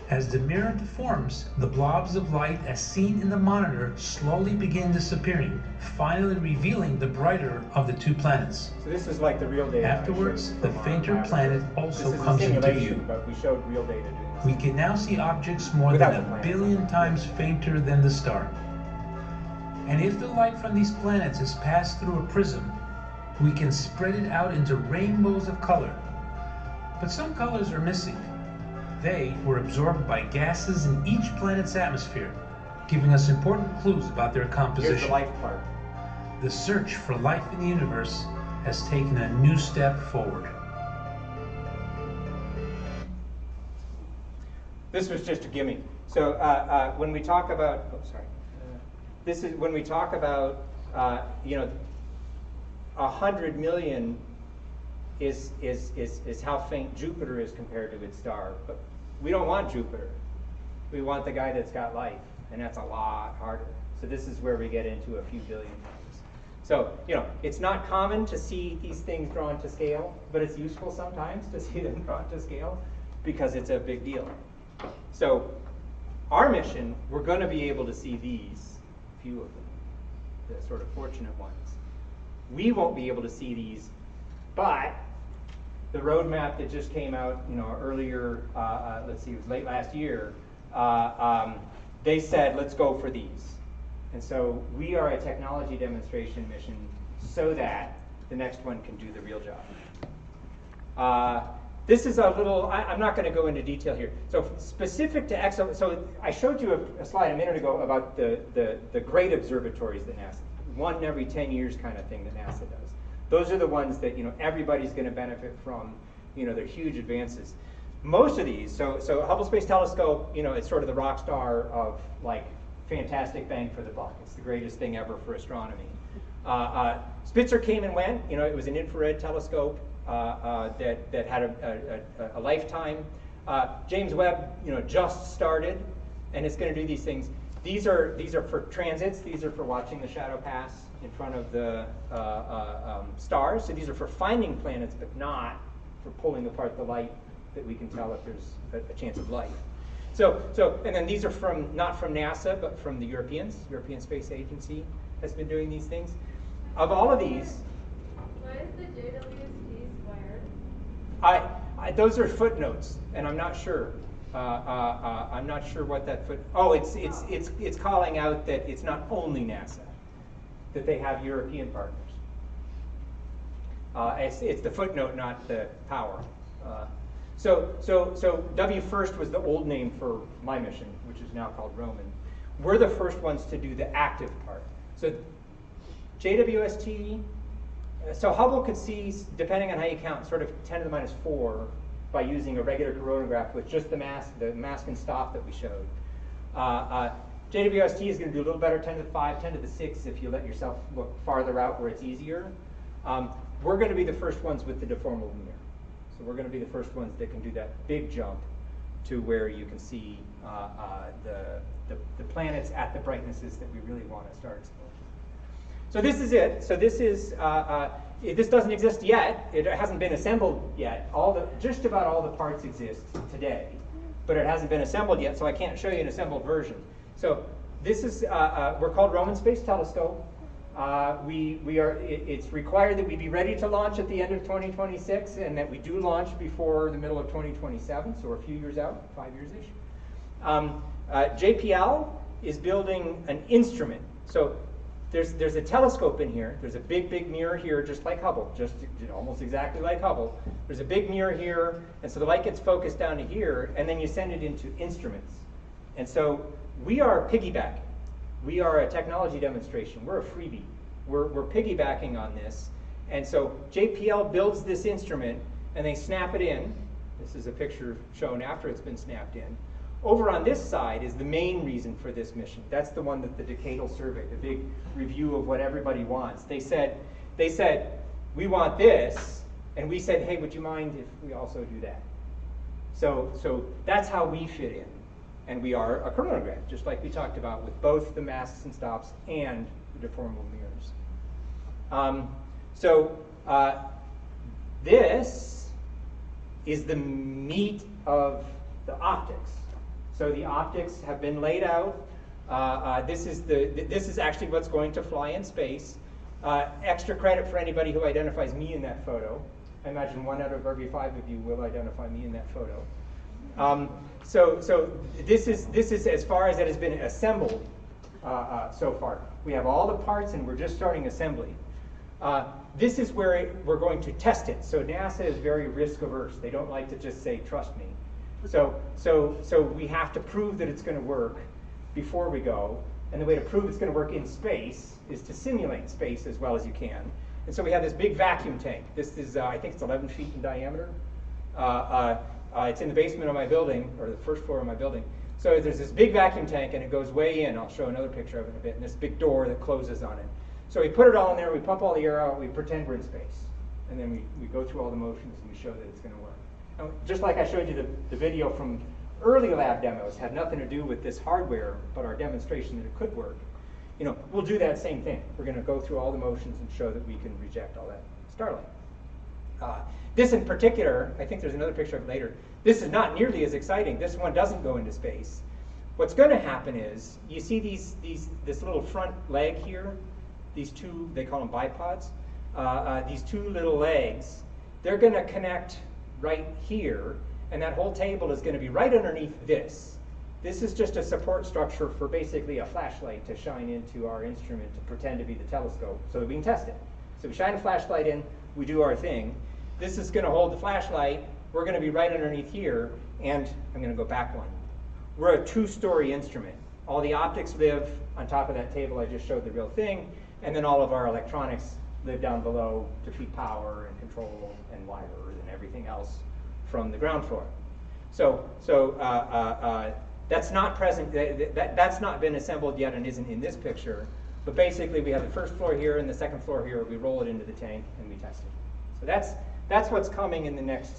As the mirror deforms, the blobs of light as seen in the monitor slowly begin disappearing, finally revealing the brighter of the two planets. So this is like the real data. Afterwards, the fainter planet also comes into view. But we showed real data doing this. We can now see objects more than a billion times fainter than the star. And if the light from these planets is passed through a prism, we can spread it out into rainbows of color. But some colors are missing. They were absorbed by gases in each planet's atmosphere, giving us important clues about their composition. Here's the life part. The search for life in the universe has taken a new step forward. This was just a gimme. So when we talk about, this is when we talk about, 100 million is how faint Jupiter is compared to its star. But we don't want Jupiter. We want the guy that's got life, and that's a lot harder. So this is where we get into a few billion times. So, it's not common to see these things drawn to scale, but it's useful sometimes to see them drawn to scale because it's a big deal. So our mission, we're going to be able to see these, few of them, the sort of fortunate ones. We won't be able to see these, but the roadmap that just came out, earlier, let's see, it was late last year, they said, let's go for these. And so we are a technology demonstration mission so that the next one can do the real job. This is a little, I'm not going to go into detail here. So specific to so I showed you a slide a minute ago about the great observatories that NASA, 1 every 10 years kind of thing that NASA does. Those are the ones that everybody's going to benefit from. They're huge advances. Most of these, so Hubble Space Telescope, it's sort of the rock star of fantastic bang for the buck. It's the greatest thing ever for astronomy. Spitzer came and went. It was an infrared telescope that had a lifetime. James Webb, just started. and it's going to do these things. These are for transits. These are for watching the shadow pass in front of the stars. So these are for finding planets, but not for pulling apart the light that we can tell if there's a chance of life. So and then these are not from NASA, but from the European Space Agency has been doing these things. Of all of these, why is the JWST squared? Those are footnotes, and I'm not sure. I'm not sure what that it's calling out that it's not only NASA, that they have European partners. It's the footnote, not the power. So W first was the old name for my mission, which is now called Roman. We're the first ones to do the active part. So JWST, so Hubble could see, depending on how you count, sort of 10 to the minus 4 by using a regular coronagraph with just the mask and stop that we showed. JWST is going to do a little better, 10 to the 5, 10 to the 6 if you let yourself look farther out where it's easier. We're going to be the first ones with the deformable mirror. So we're going to be the first ones that can do that big jump to where you can see the planets at the brightnesses that we really want to start exploring. So this is it. So this is this doesn't exist yet. It hasn't been assembled yet. Just about all the parts exist today, but it hasn't been assembled yet. So I can't show you an assembled version. So this is we're called Roman Space Telescope. It's required that we be ready to launch at the end of 2026, and that we do launch before the middle of 2027. So we're a few years out, 5 years-ish. JPL is building an instrument. So there's a telescope in here. There's a big mirror here, just like Hubble, just almost exactly like Hubble. There's a big mirror here, and so the light gets focused down to here, and then you send it into instruments. And so we are piggybacking. We are a technology demonstration. We're a freebie. We're piggybacking on this. And so JPL builds this instrument, and they snap it in. This is a picture shown after it's been snapped in. Over on this side is the main reason for this mission. That's the one that the decadal survey, the big review of what everybody wants. They said, we want this, and we said, hey, would you mind if we also do that? So that's how we fit in. And we are a coronagraph, just like we talked about, with both the masks and stops and the deformable mirrors. This is the meat of the optics. So the optics have been laid out. This is actually what's going to fly in space. Extra credit for anybody who identifies me in that photo. I imagine 1 out of every 5 of you will identify me in that photo. So this is as far as it has been assembled so far. We have all the parts, and we're just starting assembly. This is where we're going to test it. So NASA is very risk averse. They don't like to just say, trust me. So we have to prove that it's going to work before we go. And the way to prove it's going to work in space is to simulate space as well as you can. And so we have this big vacuum tank. This is, I think it's 11 feet in diameter. It's in the basement of my building, or the first floor of my building. So there's this big vacuum tank, and it goes way in. I'll show another picture of it in a bit. And this big door that closes on it. So we put it all in there, we pump all the air out, we pretend we're in space. And then we go through all the motions, and we show that it's going to work. Now, just like I showed you the video from early lab demos, had nothing to do with this hardware, but our demonstration that it could work. We'll do that same thing. We're going to go through all the motions and show that we can reject all that starlight. This in particular, I think there's another picture of it later. This is not nearly as exciting. This one doesn't go into space. What's going to happen is, you see this little front leg here, these two, they call them bipods, these two little legs, they're going to connect right here, and that whole table is going to be right underneath this. This is just a support structure for basically a flashlight to shine into our instrument to pretend to be the telescope so that we can test it. So we shine a flashlight in, we do our thing. This is going to hold the flashlight. We're going to be right underneath here, and I'm going to go back one. We're a 2-story instrument. All the optics live on top of that table I just showed the real thing, and then all of our electronics live down below to feed power and control and wires and everything else from the ground floor. So that's not present. That's not been assembled yet and isn't in this picture. But basically, we have the first floor here and the second floor here. We roll it into the tank and we test it. So that's what's coming in the next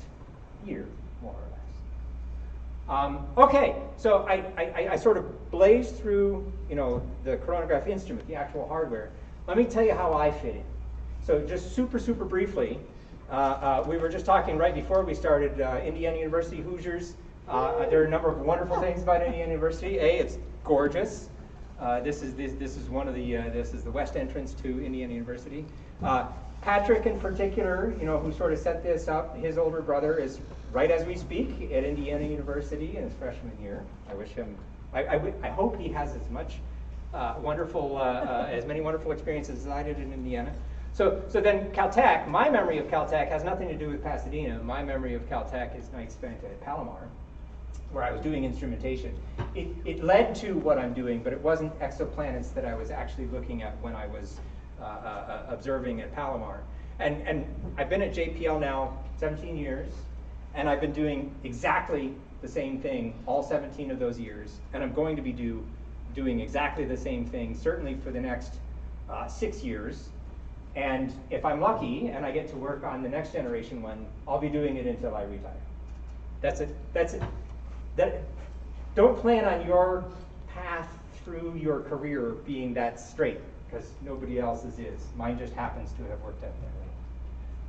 year, more or Okay, so I sort of blazed through, the coronagraph instrument, the actual hardware. Let me tell you how I fit in. So just super briefly, we were just talking right before we started, Indiana University Hoosiers. There are a number of wonderful things about Indiana University. A, it's gorgeous. This is the west entrance to Indiana University. Patrick in particular, who sort of set this up, his older brother is right as we speak at Indiana University in his freshman year. I wish him, I hope he has as much as many wonderful experiences as I did in Indiana. So then Caltech, my memory of Caltech has nothing to do with Pasadena. My memory of Caltech is nights spent at Palomar, where I was doing instrumentation. It led to what I'm doing, but it wasn't exoplanets that I was actually looking at when I was observing at Palomar. And I've been at JPL now 17 years, and I've been doing exactly the same thing all 17 of those years, and I'm going to be doing exactly the same thing, certainly for the next 6 years. And if I'm lucky and I get to work on the next generation one, I'll be doing it until I retire. That's it. Don't plan on your path through your career being that straight, because nobody else's is. Mine just happens to have worked out that way.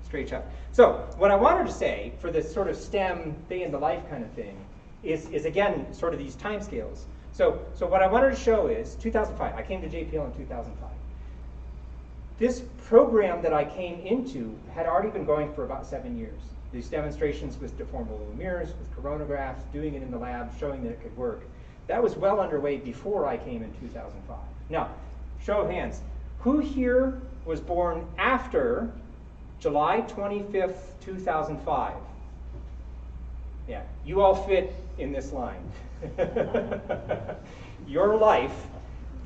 Straight shot. So what I wanted to say for this sort of STEM day in the life kind of thing is again sort of these time scales. So what I wanted to show is 2005. I came to JPL in 2005. This program that I came into had already been going for about 7 years. These demonstrations with deformable mirrors, with coronagraphs, doing it in the lab, showing that it could work. That was well underway before I came in 2005. Now, show of hands. Who here was born after July 25th, 2005? Yeah, you all fit in this line. Your life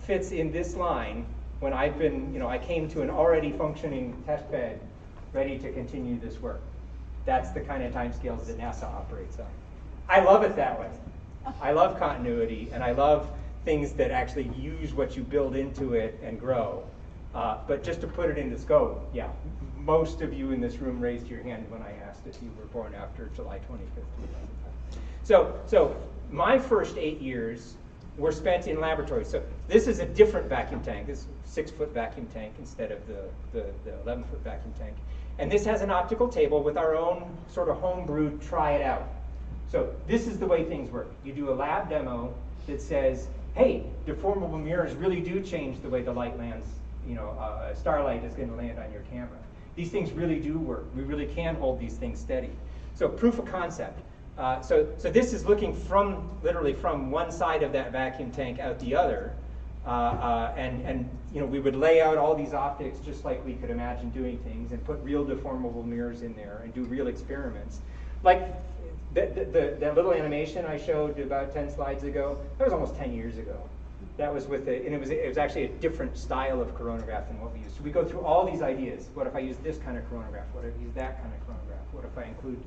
fits in this line when I've been, I came to an already functioning test bed ready to continue this work. That's the kind of timescales that NASA operates on. I love it that way. I love continuity, and I love things that actually use what you build into it and grow. But just to put it into scope, yeah, most of you in this room raised your hand when I asked if you were born after July 25th, 2005. So my first 8 years were spent in laboratories. So this is a different vacuum tank. This is a 6-foot vacuum tank instead of the 11-foot vacuum tank. And this has an optical table with our own sort of homebrewed try it out. So this is the way things work. You do a lab demo that says, hey, deformable mirrors really do change the way the light lands. Starlight is going to land on your camera. These things really do work. We really can hold these things steady. So proof of concept. So this is looking literally from one side of that vacuum tank out the other. And we would lay out all these optics just like we could imagine doing things and put real deformable mirrors in there and do real experiments. Like that little animation I showed about 10 slides ago, that was almost 10 years ago. That was and it was actually a different style of coronagraph than what we used. So we go through all these ideas. What if I use this kind of coronagraph? What if I use that kind of coronagraph? What if I include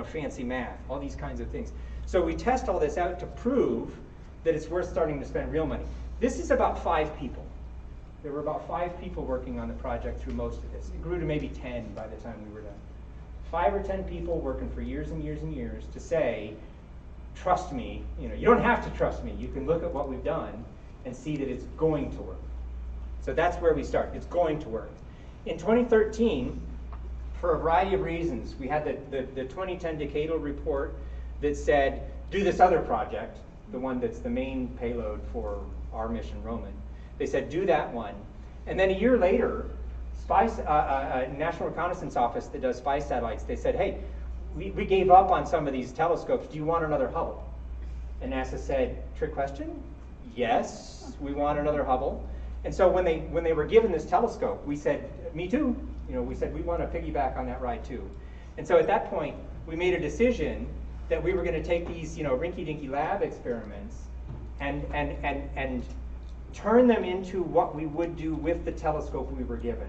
fancy math? All these kinds of things. So we test all this out to prove that it's worth starting to spend real money. This is about 5 people. There were about 5 people working on the project through most of this. It grew to maybe 10 by the time we were done. 5 or 10 people working for years and years and years to say, trust me. You don't have to trust me. You can look at what we've done and see that it's going to work. So that's where we start. It's going to work. In 2013, for a variety of reasons, we had the 2010 decadal report that said, do this other project, the one that's the main payload for our mission, Roman. They said, do that one. And then a year later, National Reconnaissance Office that does spy satellites, they said, hey, we gave up on some of these telescopes. Do you want another Hubble? And NASA said, trick question? Yes, we want another Hubble. And so when they were given this telescope, we said, me too. We said we want to piggyback on that ride too. And so at that point, we made a decision that we were going to take these, rinky-dinky lab experiments and turn them into what we would do with the telescope we were given.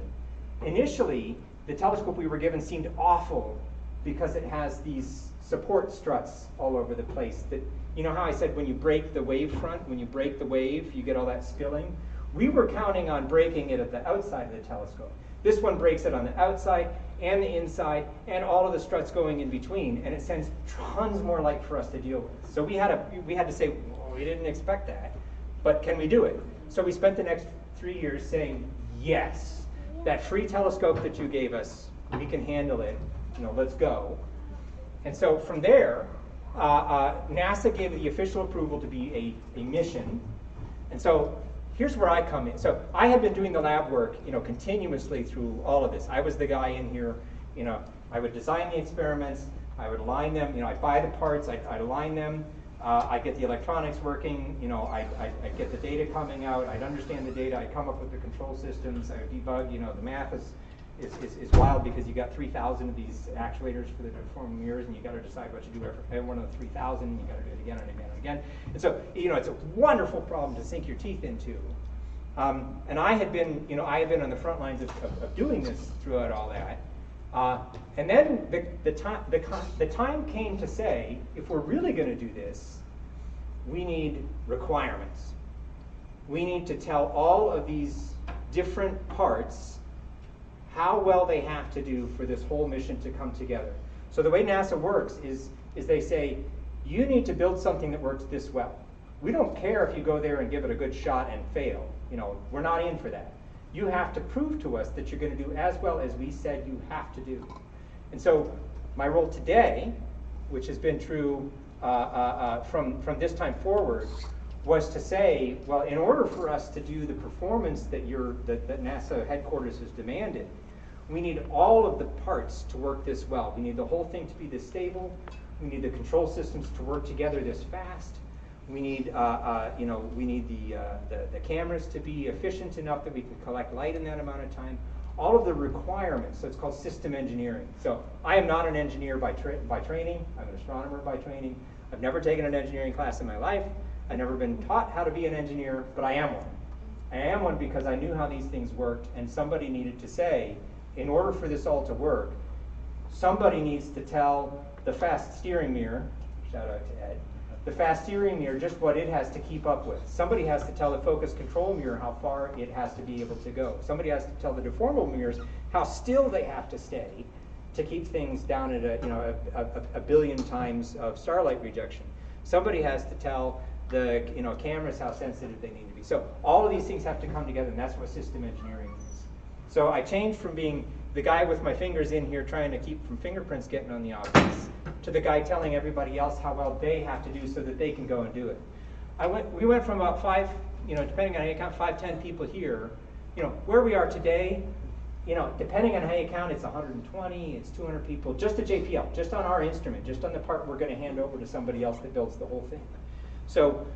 Initially, the telescope we were given seemed awful because it has these support struts all over the place. That, how I said when you break the wave front, when you break the wave, you get all that spilling? We were counting on breaking it at the outside of the telescope. This one breaks it on the outside, and the inside and all of the struts going in between, and it sends tons more light for us to deal with. So we had to say, well, we didn't expect that, but can we do it? So we spent the next 3 years saying, yes, that free telescope that you gave us, we can handle it, let's go. And so from there, NASA gave the official approval to be a mission. And so here's where I come in. So I had been doing the lab work, continuously through all of this. I was the guy in here, I would design the experiments, I would align them, I'd buy the parts, I'd align them, I'd get the electronics working, I'd get the data coming out, I'd understand the data, I'd come up with the control systems, I would debug, the math is wild because you got 3,000 of these actuators for the deforming mirrors, and you got to decide what you do every one of the 3,000, and you got to do it again and again and again. And so, it's a wonderful problem to sink your teeth into. And I had been on the front lines of doing this throughout all that. And then the time came to say, if we're really going to do this, we need requirements. We need to tell all of these different parts how well they have to do for this whole mission to come together. So the way NASA works is they say, you need to build something that works this well. We don't care if you go there and give it a good shot and fail. We're not in for that. You have to prove to us that you're going to do as well as we said you have to do. And so my role today, which has been true from this time forward, was to say, well, in order for us to do the performance that NASA headquarters has demanded, we need all of the parts to work this well. We need the whole thing to be this stable. We need the control systems to work together this fast. We need, we need the cameras to be efficient enough that we can collect light in that amount of time. All of the requirements, so it's called system engineering. So I am not an engineer by training. I'm an astronomer by training. I've never taken an engineering class in my life. I've never been taught how to be an engineer, but I am one. I am one because I knew how these things worked, and somebody needed to say, in order for this all to work, somebody needs to tell the fast steering mirror, shout out to Ed, the fast steering mirror just what it has to keep up with. Somebody has to tell the focus control mirror how far it has to be able to go. Somebody has to tell the deformable mirrors how still they have to stay to keep things down at a billion times of starlight rejection. Somebody has to tell the cameras how sensitive they need to be. So all of these things have to come together, and that's what system engineering is. So I changed from being the guy with my fingers in here trying to keep from fingerprints getting on the objects to the guy telling everybody else how well they have to do so that they can go and do it. We went from about 5, depending on how you count, 5, 10 people here, where we are today, depending on how you count, it's 120, it's 200 people, just at JPL, just on our instrument, just on the part we're going to hand over to somebody else that builds the whole thing. So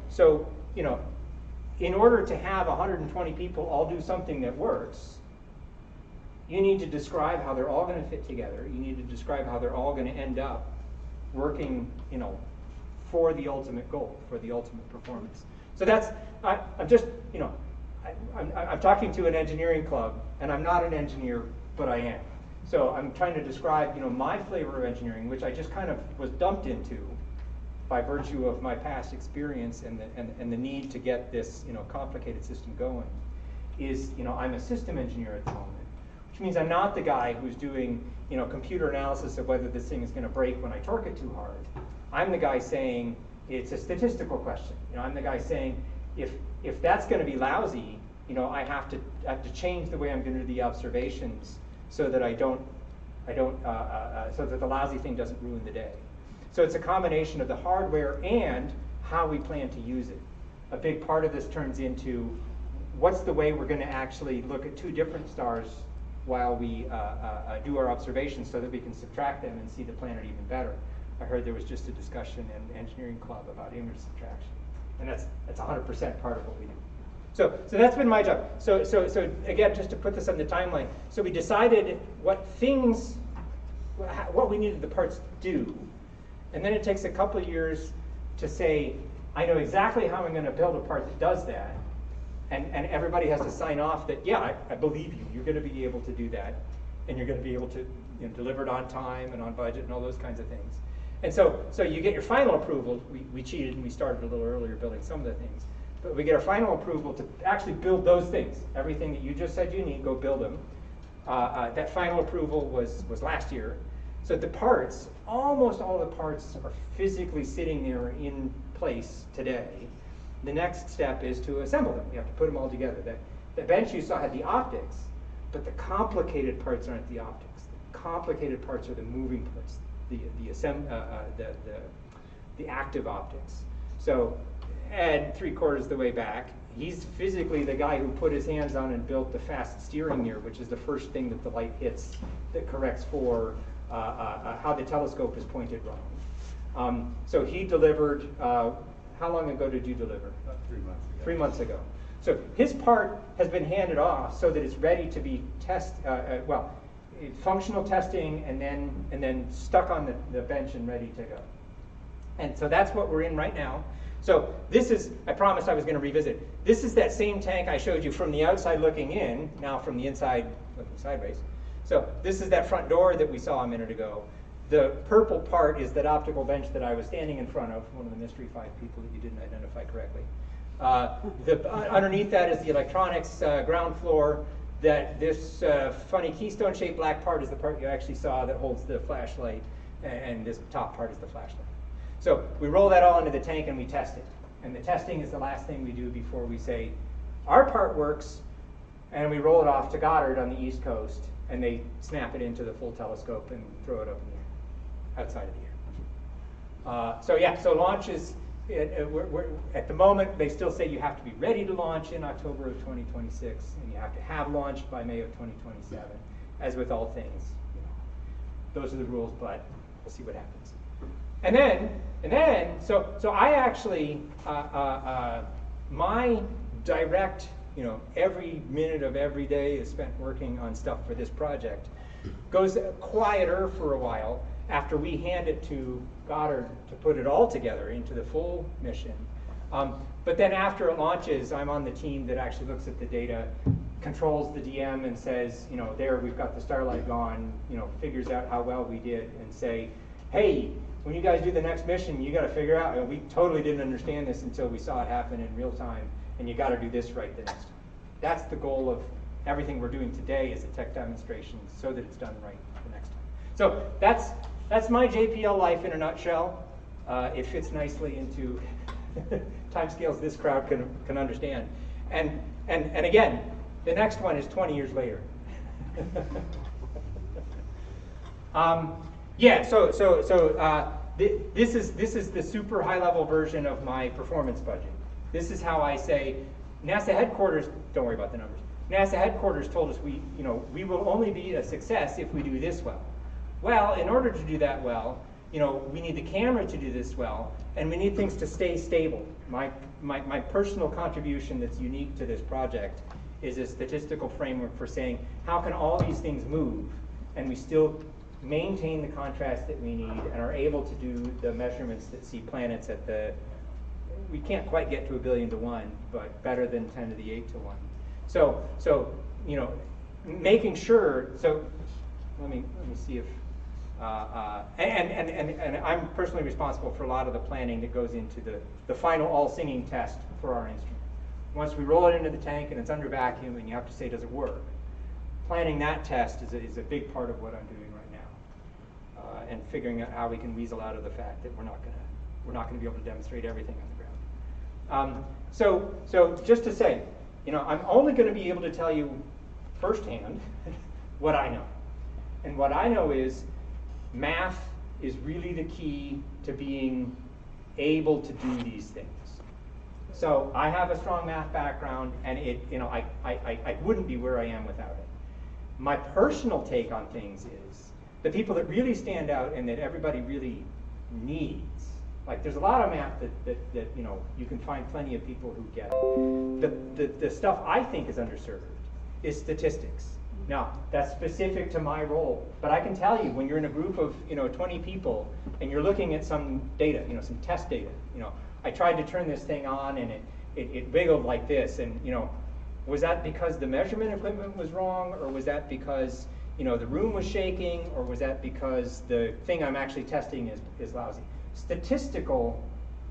in order to have 120 people all do something that works, you need to describe how they're all going to fit together. You need to describe how they're all going to end up working, for the ultimate goal, for the ultimate performance. So that's, I'm just, I'm talking to an engineering club, and I'm not an engineer, but I am. So I'm trying to describe, my flavor of engineering, which I just kind of was dumped into by virtue of my past experience and the need to get this, complicated system going. Is, I'm a system engineer at the moment, which means I'm not the guy who's doing, computer analysis of whether this thing is going to break when I torque it too hard. I'm the guy saying it's a statistical question. I'm the guy saying if that's going to be lousy, I have to change the way I'm going to do the observations so that so that the lousy thing doesn't ruin the day. So it's a combination of the hardware and how we plan to use it. A big part of this turns into what's the way we're going to actually look at 2 different stars while we do our observations so that we can subtract them and see the planet even better. I heard there was just a discussion in engineering club about image subtraction, and that's 100% part of what we do. So that's been my job. So again, just to put this on the timeline, so we decided what we needed the parts to do, and then it takes a couple of years to say, I know exactly how I'm going to build a part that does that. And everybody has to sign off that, yeah, I believe you. You're going to be able to do that. And you're going to be able to deliver it on time and on budget and all those kinds of things. And so you get your final approval. We cheated and we started a little earlier building some of the things. But we get our final approval to actually build those things. Everything that you just said you need, go build them. That final approval was last year. So the parts, almost all the parts are physically sitting there in place today. The next step is to assemble them. You have to put them all together. The bench you saw had the optics, but the complicated parts aren't the optics. The complicated parts are the moving parts, the active optics. So Ed, 3/4 the way back, he's physically the guy who put his hands on and built the fast steering gear, which is the first thing that the light hits that corrects for how the telescope is pointed wrong. So he delivered, how long ago did you deliver? 3 months ago. 3 months ago. So his part has been handed off so that it's ready to be functional testing and then stuck on the bench and ready to go. And so that's what we're in right now. So this is, I promised I was going to revisit. This is that same tank I showed you from the outside looking in, now from the inside looking sideways. So this is that front door that we saw a minute ago. The purple part is that optical bench that I was standing in front of, one of the mystery 5 people that you didn't identify correctly. Underneath that is the electronics ground floor. This funny keystone-shaped black part is the part you actually saw that holds the flashlight, and this top part is the flashlight. So we roll that all into the tank and we test it. And the testing is the last thing we do before we say, our part works, and we roll it off to Goddard on the East Coast, and they snap it into the full telescope and throw it up in the air, outside of the air. So yeah, so launch is, at the moment, they still say you have to be ready to launch in October of 2026, and you have to have launched by May of 2027. As with all things, those are the rules, but we'll see what happens. And then, so I actually, my direct, every minute of every day is spent working on stuff for this project. Goes quieter for a while after we hand it to Goddard to put it all together into the full mission. But then after it launches, I'm on the team that actually looks at the data, controls the DM and says, there we've got the starlight gone, figures out how well we did and say, hey, when you guys do the next mission, you got to figure out, we totally didn't understand this until we saw it happen in real time, and you got to do this right the next time. That's the goal of everything we're doing today is a tech demonstration so that it's done right the next time. So that's my JPL life in a nutshell. It fits nicely into timescales this crowd can understand. And again, the next one is 20 years later. Yeah, this is the super high level version of my performance budget. This is how I say, NASA headquarters, don't worry about the numbers. NASA headquarters told us we will only be a success if we do this well. Well, in order to do that well, we need the camera to do this well, and we need things to stay stable. My personal contribution that's unique to this project is a statistical framework for saying, how can all these things move, and we still maintain the contrast that we need and are able to do the measurements that see planets at we can't quite get to 1 billion to 1, but better than 10 to the 8 to 1. So making sure, so let me see if, and I'm personally responsible for a lot of the planning that goes into the final all singing test for our instrument. Once we roll it into the tank and it's under vacuum and you have to say, does it work? Planning that test is a big part of what I'm doing right now, and figuring out how we can weasel out of the fact that we're not going to be able to demonstrate everything on the ground. So just to say, I'm only going to be able to tell you firsthand what I know, and what I know is math is really the key to being able to do these things. So I have a strong math background, and I wouldn't be where I am without it. My personal take on things is the people that really stand out and that everybody really needs. Like there's a lot of math that you can find plenty of people who get it. The stuff I think is underserved is statistics. Now that's specific to my role, but I can tell you when you're in a group of 20 people and you're looking at some data, some test data. I tried to turn this thing on and it wiggled like this, and was that because the measurement equipment was wrong, or was that because the room was shaking, or was that because the thing I'm actually testing is lousy? Statistical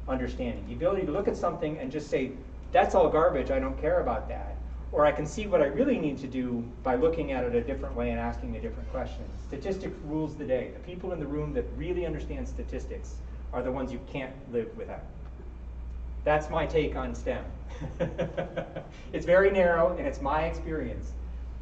understanding, the ability to look at something and just say, that's all garbage, I don't care about that. or I can see what I really need to do by looking at it a different way and asking a different question. Statistics rules the day. The people in the room that really understand statistics are the ones you can't live without. That's my take on STEM. It's very narrow, and it's my experience.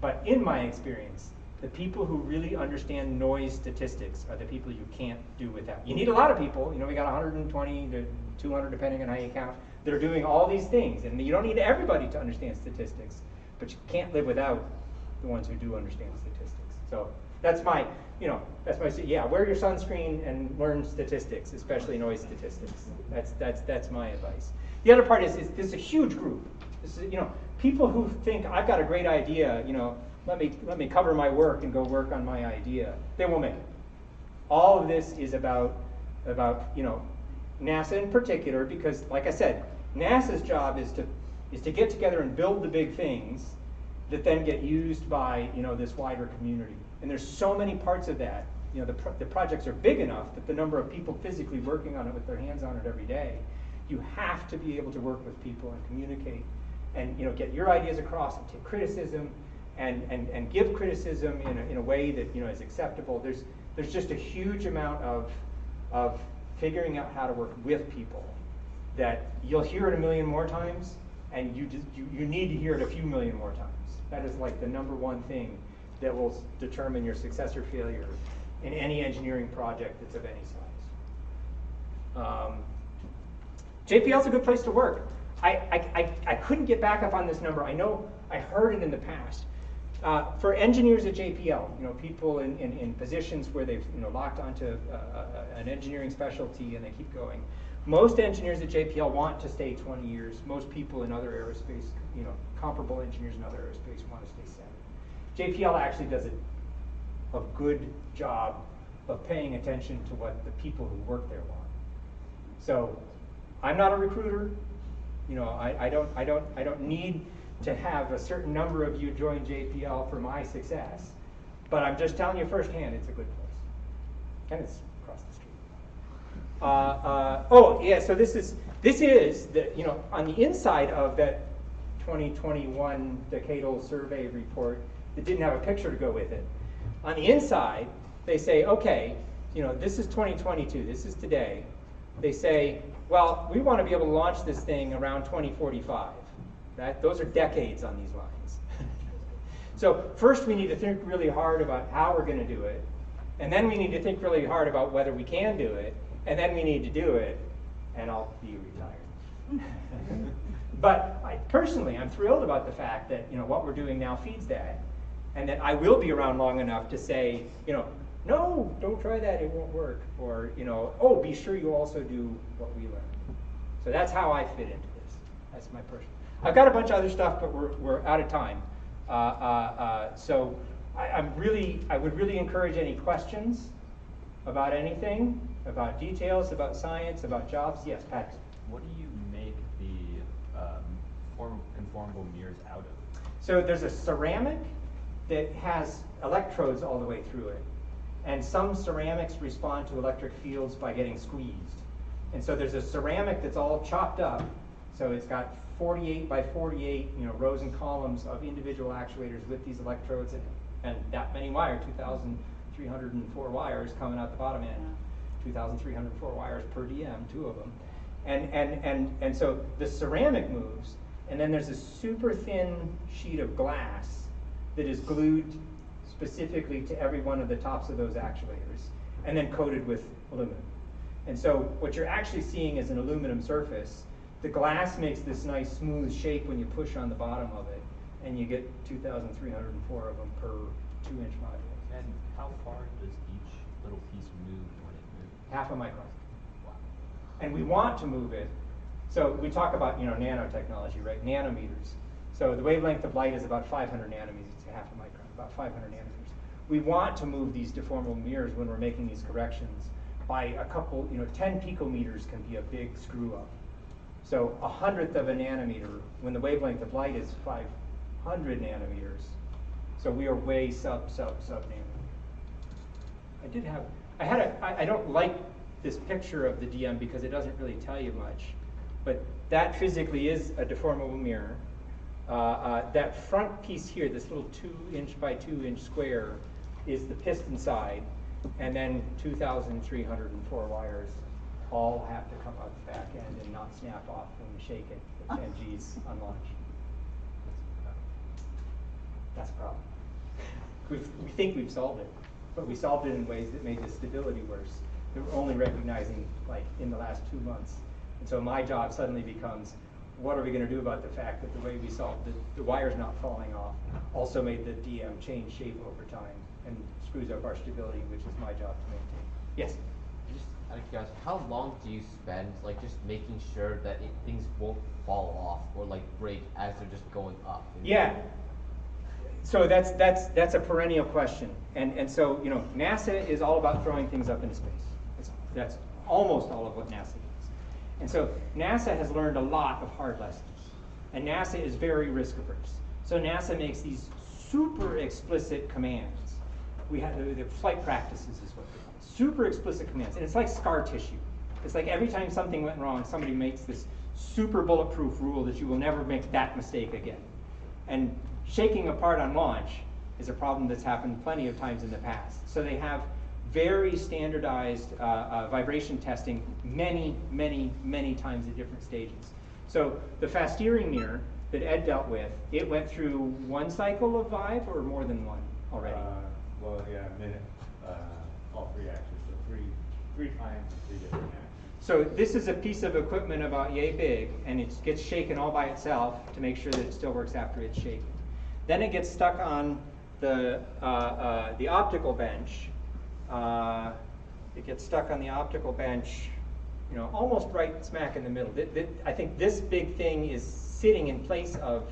But in my experience, the people who really understand noise statistics are the people you can't do without. You need a lot of people. You know, we got 120 to 200, depending on how you count. They're doing all these things, and you don't need everybody to understand statistics, but you can't live without the ones who do understand statistics. So that's my, yeah, wear your sunscreen and learn statistics, especially noise statistics. That's my advice. The other part is this is a huge group. This is, people who think I've got a great idea, let me cover my work and go work on my idea. They won't make it. All of this is about NASA in particular, because like I said, NASA's job is to get together and build the big things that then get used by this wider community. And there's so many parts of that. The projects are big enough that the number of people physically working on it with their hands on it every day, you have to be able to work with people and communicate and get your ideas across and take criticism and give criticism in a way that is acceptable. There's just a huge amount of figuring out how to work with people that you'll hear it a million more times, and you need to hear it a few million more times. That is like the number one thing that will determine your success or failure in any engineering project that's of any size. JPL's a good place to work. I couldn't get back up on this number. I know I heard it in the past. For engineers at JPL, people in positions where they've locked onto an engineering specialty and they keep going, most engineers at JPL want to stay 20 years. Most people in other aerospace, comparable engineers in other aerospace want to stay 7. JPL actually does a good job of paying attention to what the people who work there want. So I'm not a recruiter. I don't need to have a certain number of you join JPL for my success, but I'm just telling you firsthand, it's a good place, and it's across the street. Oh yeah, so this is the on the inside of that 2021 decadal survey report that didn't have a picture to go with it. On the inside, they say, okay, this is 2022, this is today. They say, well, we want to be able to launch this thing around 2045. Those are decades on these lines. So first we need to think really hard about how we're going to do it, and then we need to think really hard about whether we can do it, and then we need to do it, and I'll be retired. But personally, I'm thrilled about the fact that what we're doing now feeds that, and that I will be around long enough to say, no, don't try that, it won't work. Or, oh, be sure you also do what we learned. So that's how I fit into this. That's my personal. I've got a bunch of other stuff, but we're out of time. So I would really encourage any questions about anything, about details, about science, about jobs. Yes, Pat. What do you make the conformable mirrors out of? So there's a ceramic that has electrodes all the way through it. And some ceramics respond to electric fields by getting squeezed. And so there's a ceramic that's all chopped up. So it's got 48 by 48 rows and columns of individual actuators with these electrodes and that many wires, 2,304 wires coming out the bottom end. 2,304 wires per DM, 2 of them. And so the ceramic moves, and then there's a super thin sheet of glass that is glued specifically to every one of the tops of those actuators, and then coated with aluminum. And so what you're actually seeing is an aluminum surface. The glass makes this nice smooth shape when you push on the bottom of it, and you get 2,304 of them per 2-inch module. And how far does each little piece move when it moves? Half a micron. Wow. And we want to move it. So we talk about nanotechnology, right? Nanometers. So the wavelength of light is about 500 nanometers to half a micron, about 500 nanometers. We want to move these deformable mirrors when we're making these corrections by a couple, 10 picometers can be a big screw up. So 1/100th of a nanometer when the wavelength of light is 500 nanometers. So we are way sub nanometer. I don't like this picture of the DM because it doesn't really tell you much, but that physically is a deformable mirror. That front piece here, this little 2" by 2" square, is the piston side, and then 2,304 wires all have to come out the back end and not snap off when you shake it at 10 Gs on launch. That's a problem. We think we've solved it, but we solved it in ways that made the stability worse, that we're only recognizing like in the last 2 months. And so my job suddenly becomes, what are we going to do about the fact that the way we solved the wires not falling off also made the DM change shape over time and screws up our stability, which is my job to maintain. Yes? Just out of curiosity, how long do you spend like just making sure that things won't fall off or like break as they're just going up? Yeah. So that's a perennial question, and so NASA is all about throwing things up into space. That's almost all of what NASA is, and so NASA has learned a lot of hard lessons, and NASA is very risk averse. So NASA makes these super explicit commands. We have the flight practices is what they call it. Super explicit commands, and it's like scar tissue. It's like every time something went wrong, somebody makes this super bulletproof rule that you will never make that mistake again, and shaking apart on launch is a problem that's happened plenty of times in the past. So they have very standardized vibration testing many, many, many times at different stages. So the fast steering mirror that Ed dealt with, it went through 1 cycle of Vive or more than 1 already? Well, yeah, a minute, all 3 axes, so three times, 3 different axes. So this is a piece of equipment about yay big, and it gets shaken all by itself to make sure that it still works after it's shaken. Then it gets stuck on the optical bench. It gets stuck on the optical bench, almost right smack in the middle. I think this big thing is sitting in place of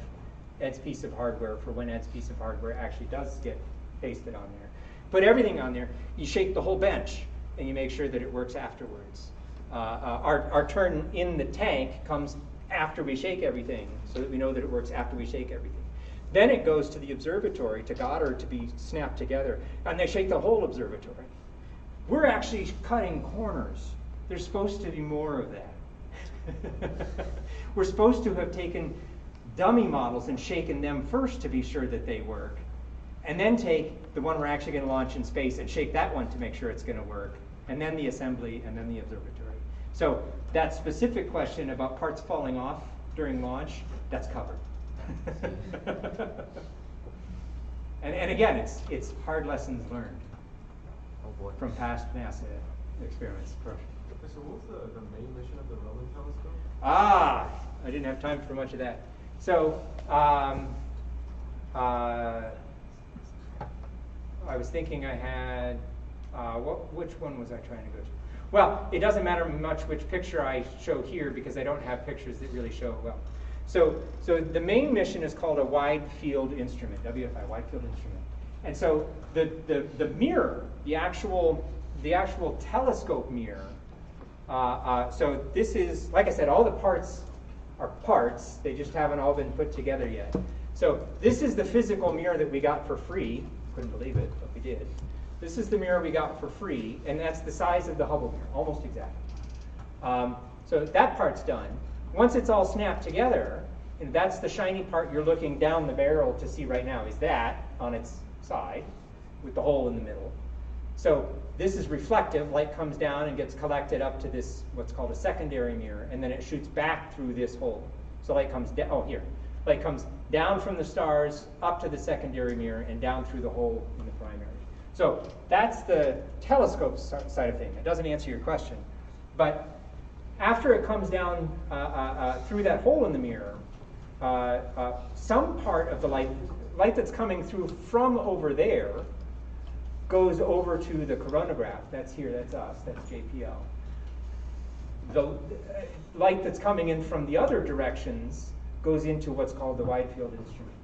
Ed's piece of hardware for when Ed's piece of hardware actually does get pasted on there. Put everything on there, you shake the whole bench, and you make sure that it works afterwards. Our turn in the tank comes after we shake everything, so that we know that it works after we shake everything. Then it goes to the observatory, to Goddard, to be snapped together, and they shake the whole observatory. We're actually cutting corners. There's supposed to be more of that. We're supposed to have taken dummy models and shaken them first to be sure that they work, and then take the one we're actually going to launch in space and shake that one to make sure it's going to work, and then the assembly, and then the observatory. So that specific question about parts falling off during launch, that's covered. and again, it's hard lessons learned from past NASA experiments. So what was the main mission of the Roman telescope? I didn't have time for much of that. So I was thinking I had, which one was I trying to go to? Well, it doesn't matter much which picture I show here because I don't have pictures that really show it well. So the main mission is called a wide field instrument, WFI, wide field instrument. And so the mirror, the actual telescope mirror, so this is, like I said, all the parts are parts, they just haven't all been put together yet. So this is the physical mirror that we got for free, couldn't believe it, but we did. This is the mirror we got for free, and that's the size of the Hubble mirror, almost exactly. So that part's done. Once it's all snapped together, and that's the shiny part you're looking down the barrel to see right now, is that on its side with the hole in the middle. So this is reflective, light comes down and gets collected up to this, what's called a secondary mirror, and then it shoots back through this hole. So light comes down, light comes down from the stars up to the secondary mirror and down through the hole in the primary. So that's the telescope side of things. It doesn't answer your question, but after it comes down through that hole in the mirror, some part of the light that's coming through from over there goes over to the coronagraph. That's here, that's us, that's JPL. The light that's coming in from the other directions goes into what's called the wide field instrument.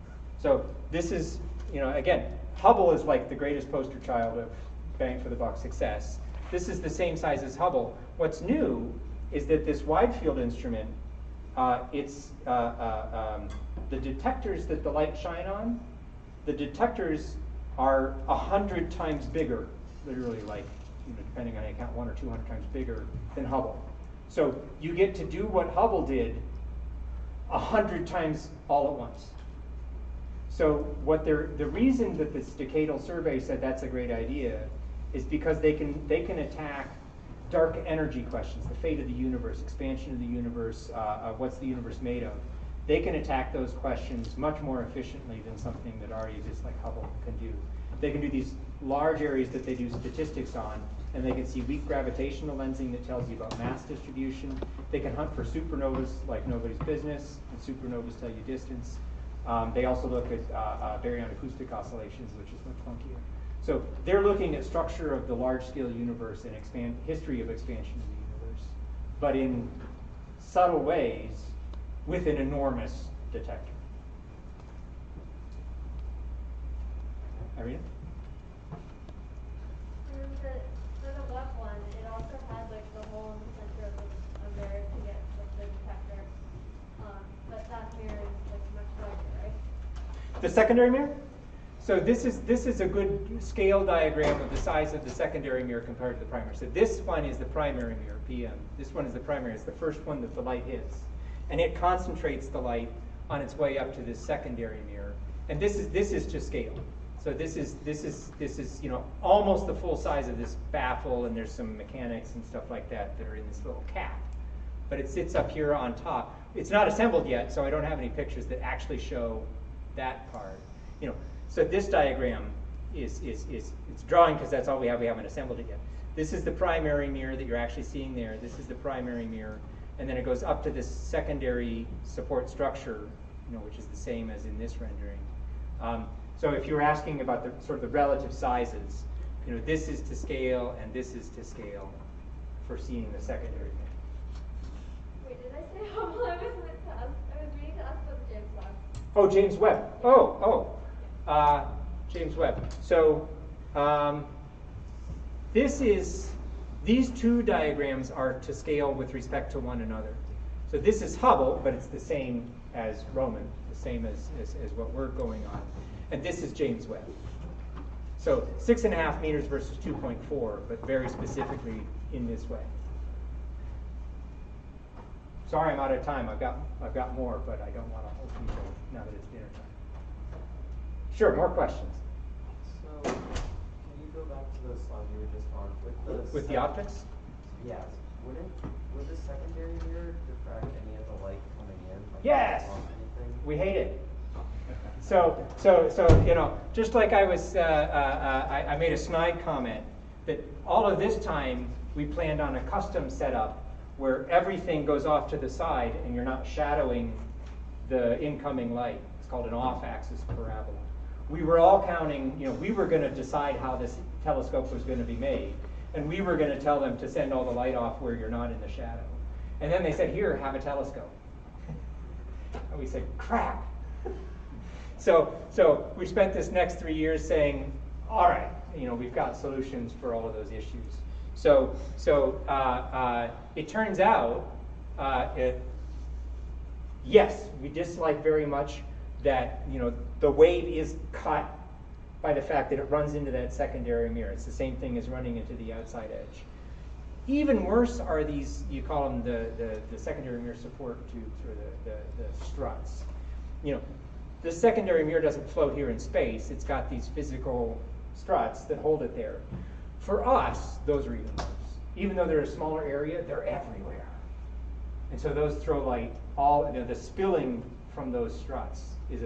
So this is, again, Hubble is like the greatest poster child of bang for the buck success. This is the same size as Hubble. What's new is that this wide field instrument, the detectors that the light shine on, the detectors are 100 times bigger, literally, like, depending on how you count, 100 or 200 times bigger than Hubble. So you get to do what Hubble did 100 times all at once. So the reason that this decadal survey said that's a great idea is because they can attack dark energy questions, the fate of the universe, expansion of the universe, what's the universe made of. They can attack those questions much more efficiently than something that already exists like Hubble can do. They can do these large areas that they do statistics on, and they can see weak gravitational lensing that tells you about mass distribution. They can hunt for supernovas like nobody's business, and supernovas tell you distance. They also look at baryon acoustic oscillations, which is much funkier. So they're looking at structure of the large-scale universe and history of expansion of the universe, but in subtle ways with an enormous detector. Irina? For the web one, it also had like the hole in the center of the mirror to get like, the detector, but that mirror is like much larger, right? The secondary mirror? So this is a good scale diagram of the size of the secondary mirror compared to the primary. So this one is the primary mirror, PM. This one is the primary. It's the first one that the light hits. And it concentrates the light on its way up to this secondary mirror. And this is to scale. So this is almost the full size of this baffle, and there's some mechanics and stuff like that that are in this little cap. But it sits up here on top. It's not assembled yet, so I don't have any pictures that actually show that part. So this diagram it's drawing because that's all we have. We haven't assembled it yet. This is the primary mirror that you're actually seeing there. This is the primary mirror, and then it goes up to this secondary support structure, which is the same as in this rendering. So if you were asking about the sort of the relative sizes, this is to scale and this is to scale for seeing the secondary mirror. Wait, did I say Hubble? I was meaning to ask about James Webb. Oh, James Webb. James Webb. So these two diagrams are to scale with respect to one another. So this is Hubble, but it's the same as Roman, the same as what we're going on. And this is James Webb. So 6.5 meters versus 2.4, but very specifically in this way. Sorry, I'm out of time. I've got more, but I don't want to hold people now that it's dinner time. Sure, more questions. So, can you go back to the slide you were just on with the optics? Yes. Would the secondary mirror diffract any of the light coming in? Like Yes. We hate it. So just like I was, I made a snide comment that all of this time we planned on a custom setup where everything goes off to the side and you're not shadowing the incoming light. It's called an off-axis parabola. We were all counting, we were going to decide how this telescope was going to be made, and we were going to tell them to send all the light off where you're not in the shadow. And then they said, here, have a telescope. And we said, crap. So we spent this next 3 years saying, all right, we've got solutions for all of those issues. So it turns out, yes, we dislike very much that the wave is cut by the fact that it runs into that secondary mirror. It's the same thing as running into the outside edge. Even worse are these, you call them the secondary mirror support tubes, or the struts. The secondary mirror doesn't float here in space. It's got these physical struts that hold it there. For us, those are even worse. Even though they're a smaller area, they're everywhere. And so those throw light the spilling from those struts is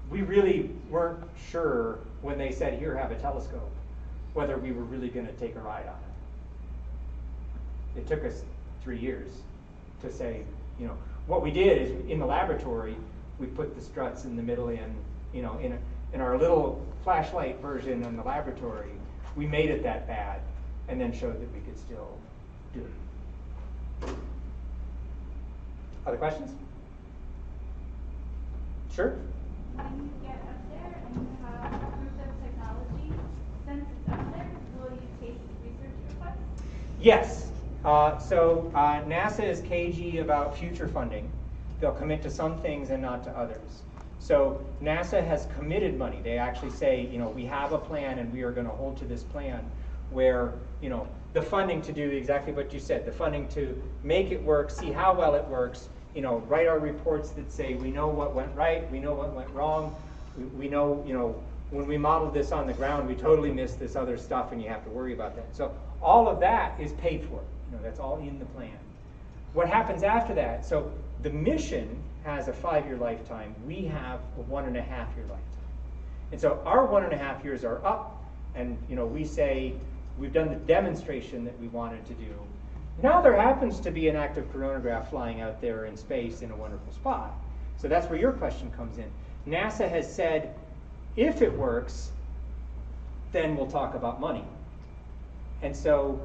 we really weren't sure when they said, here, have a telescope, whether we were really going to take a ride on it. It took us 3 years to say, what we did is in the laboratory, we put the struts in the middle in our little flashlight version in the laboratory, we made it that bad and then showed that we could still do it. Other questions? Sure? When you get up there and you have proof of technology, since it's up there, will you take research requests? Yes. So NASA is cagey about future funding. They'll commit to some things and not to others. So NASA has committed money. They actually say, we have a plan and we are going to hold to this plan where, the funding to do exactly what you said, the funding to make it work, see how well it works, write our reports that say we know what went right, we know what went wrong, We know, you know, when we modeled this on the ground, we totally missed this other stuff, and you have to worry about that. So all of that is paid for. You know, that's all in the plan. What happens after that? So the mission has a 5-year lifetime. We have a 1.5-year lifetime. And so our 1.5 years are up, and you know, we say we've done the demonstration that we wanted to do. Now there happens to be an active coronagraph flying out there in space in a wonderful spot. So that's where your question comes in. NASA has said, if it works, then we'll talk about money. And so,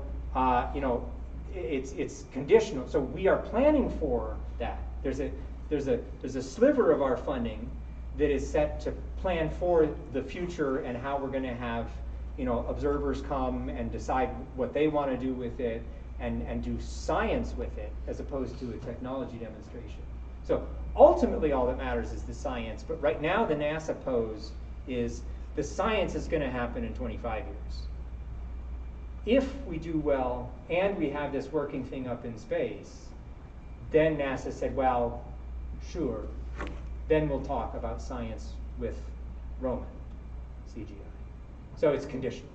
you know, it's conditional. So we are planning for that. There's a sliver of our funding that is set to plan for the future and how we're going to have, you know, observers come and decide what they want to do with it and do science with it as opposed to a technology demonstration. So ultimately all that matters is the science, but right now the NASA pose is the science is going to happen in 25 years. If we do well and we have this working thing up in space, then NASA said, well, sure, then we'll talk about science with Roman CGI. So it's conditional.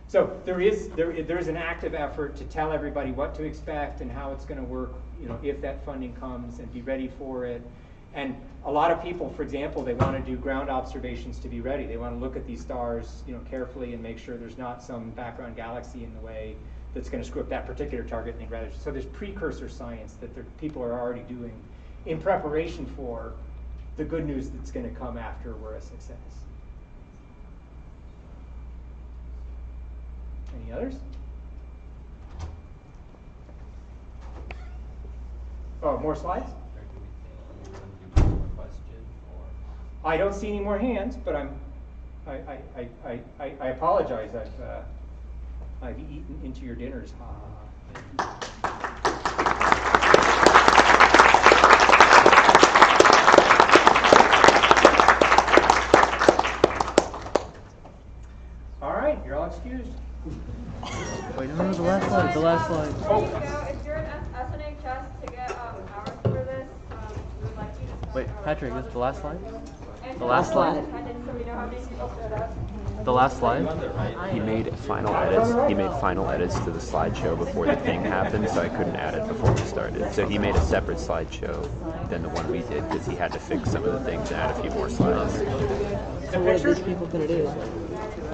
So there is an active effort to tell everybody what to expect and how it's going to work, you know, if that funding comes, and be ready for it. And a lot of people, for example, they want to do ground observations to be ready. They want to look at these stars, you know, carefully and make sure there's not some background galaxy in the way that's going to screw up that particular target. And rather, so there's precursor science that people are already doing in preparation for the good news that's going to come after we're a success. Any others? Oh, more slides? I don't see any more hands, but I apologize. I've eaten into your dinners. All right, you're all excused. Wait, no, the last slide. The last slide. Oh. If you're an SNHS to get hours for this, we would like you to start. Wait, Patrick, is the last slide? And The last slide. so we know how many people showed up. The last slide? He made final edits. He made final edits to the slideshow before the thing happened, so I couldn't add it before we started. So he made a separate slideshow than the one we did because he had to fix some of the things and add a few more slides. So what are these people going to do?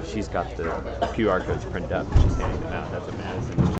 She's got the QR codes printed up and she's handing them out. That's what Madison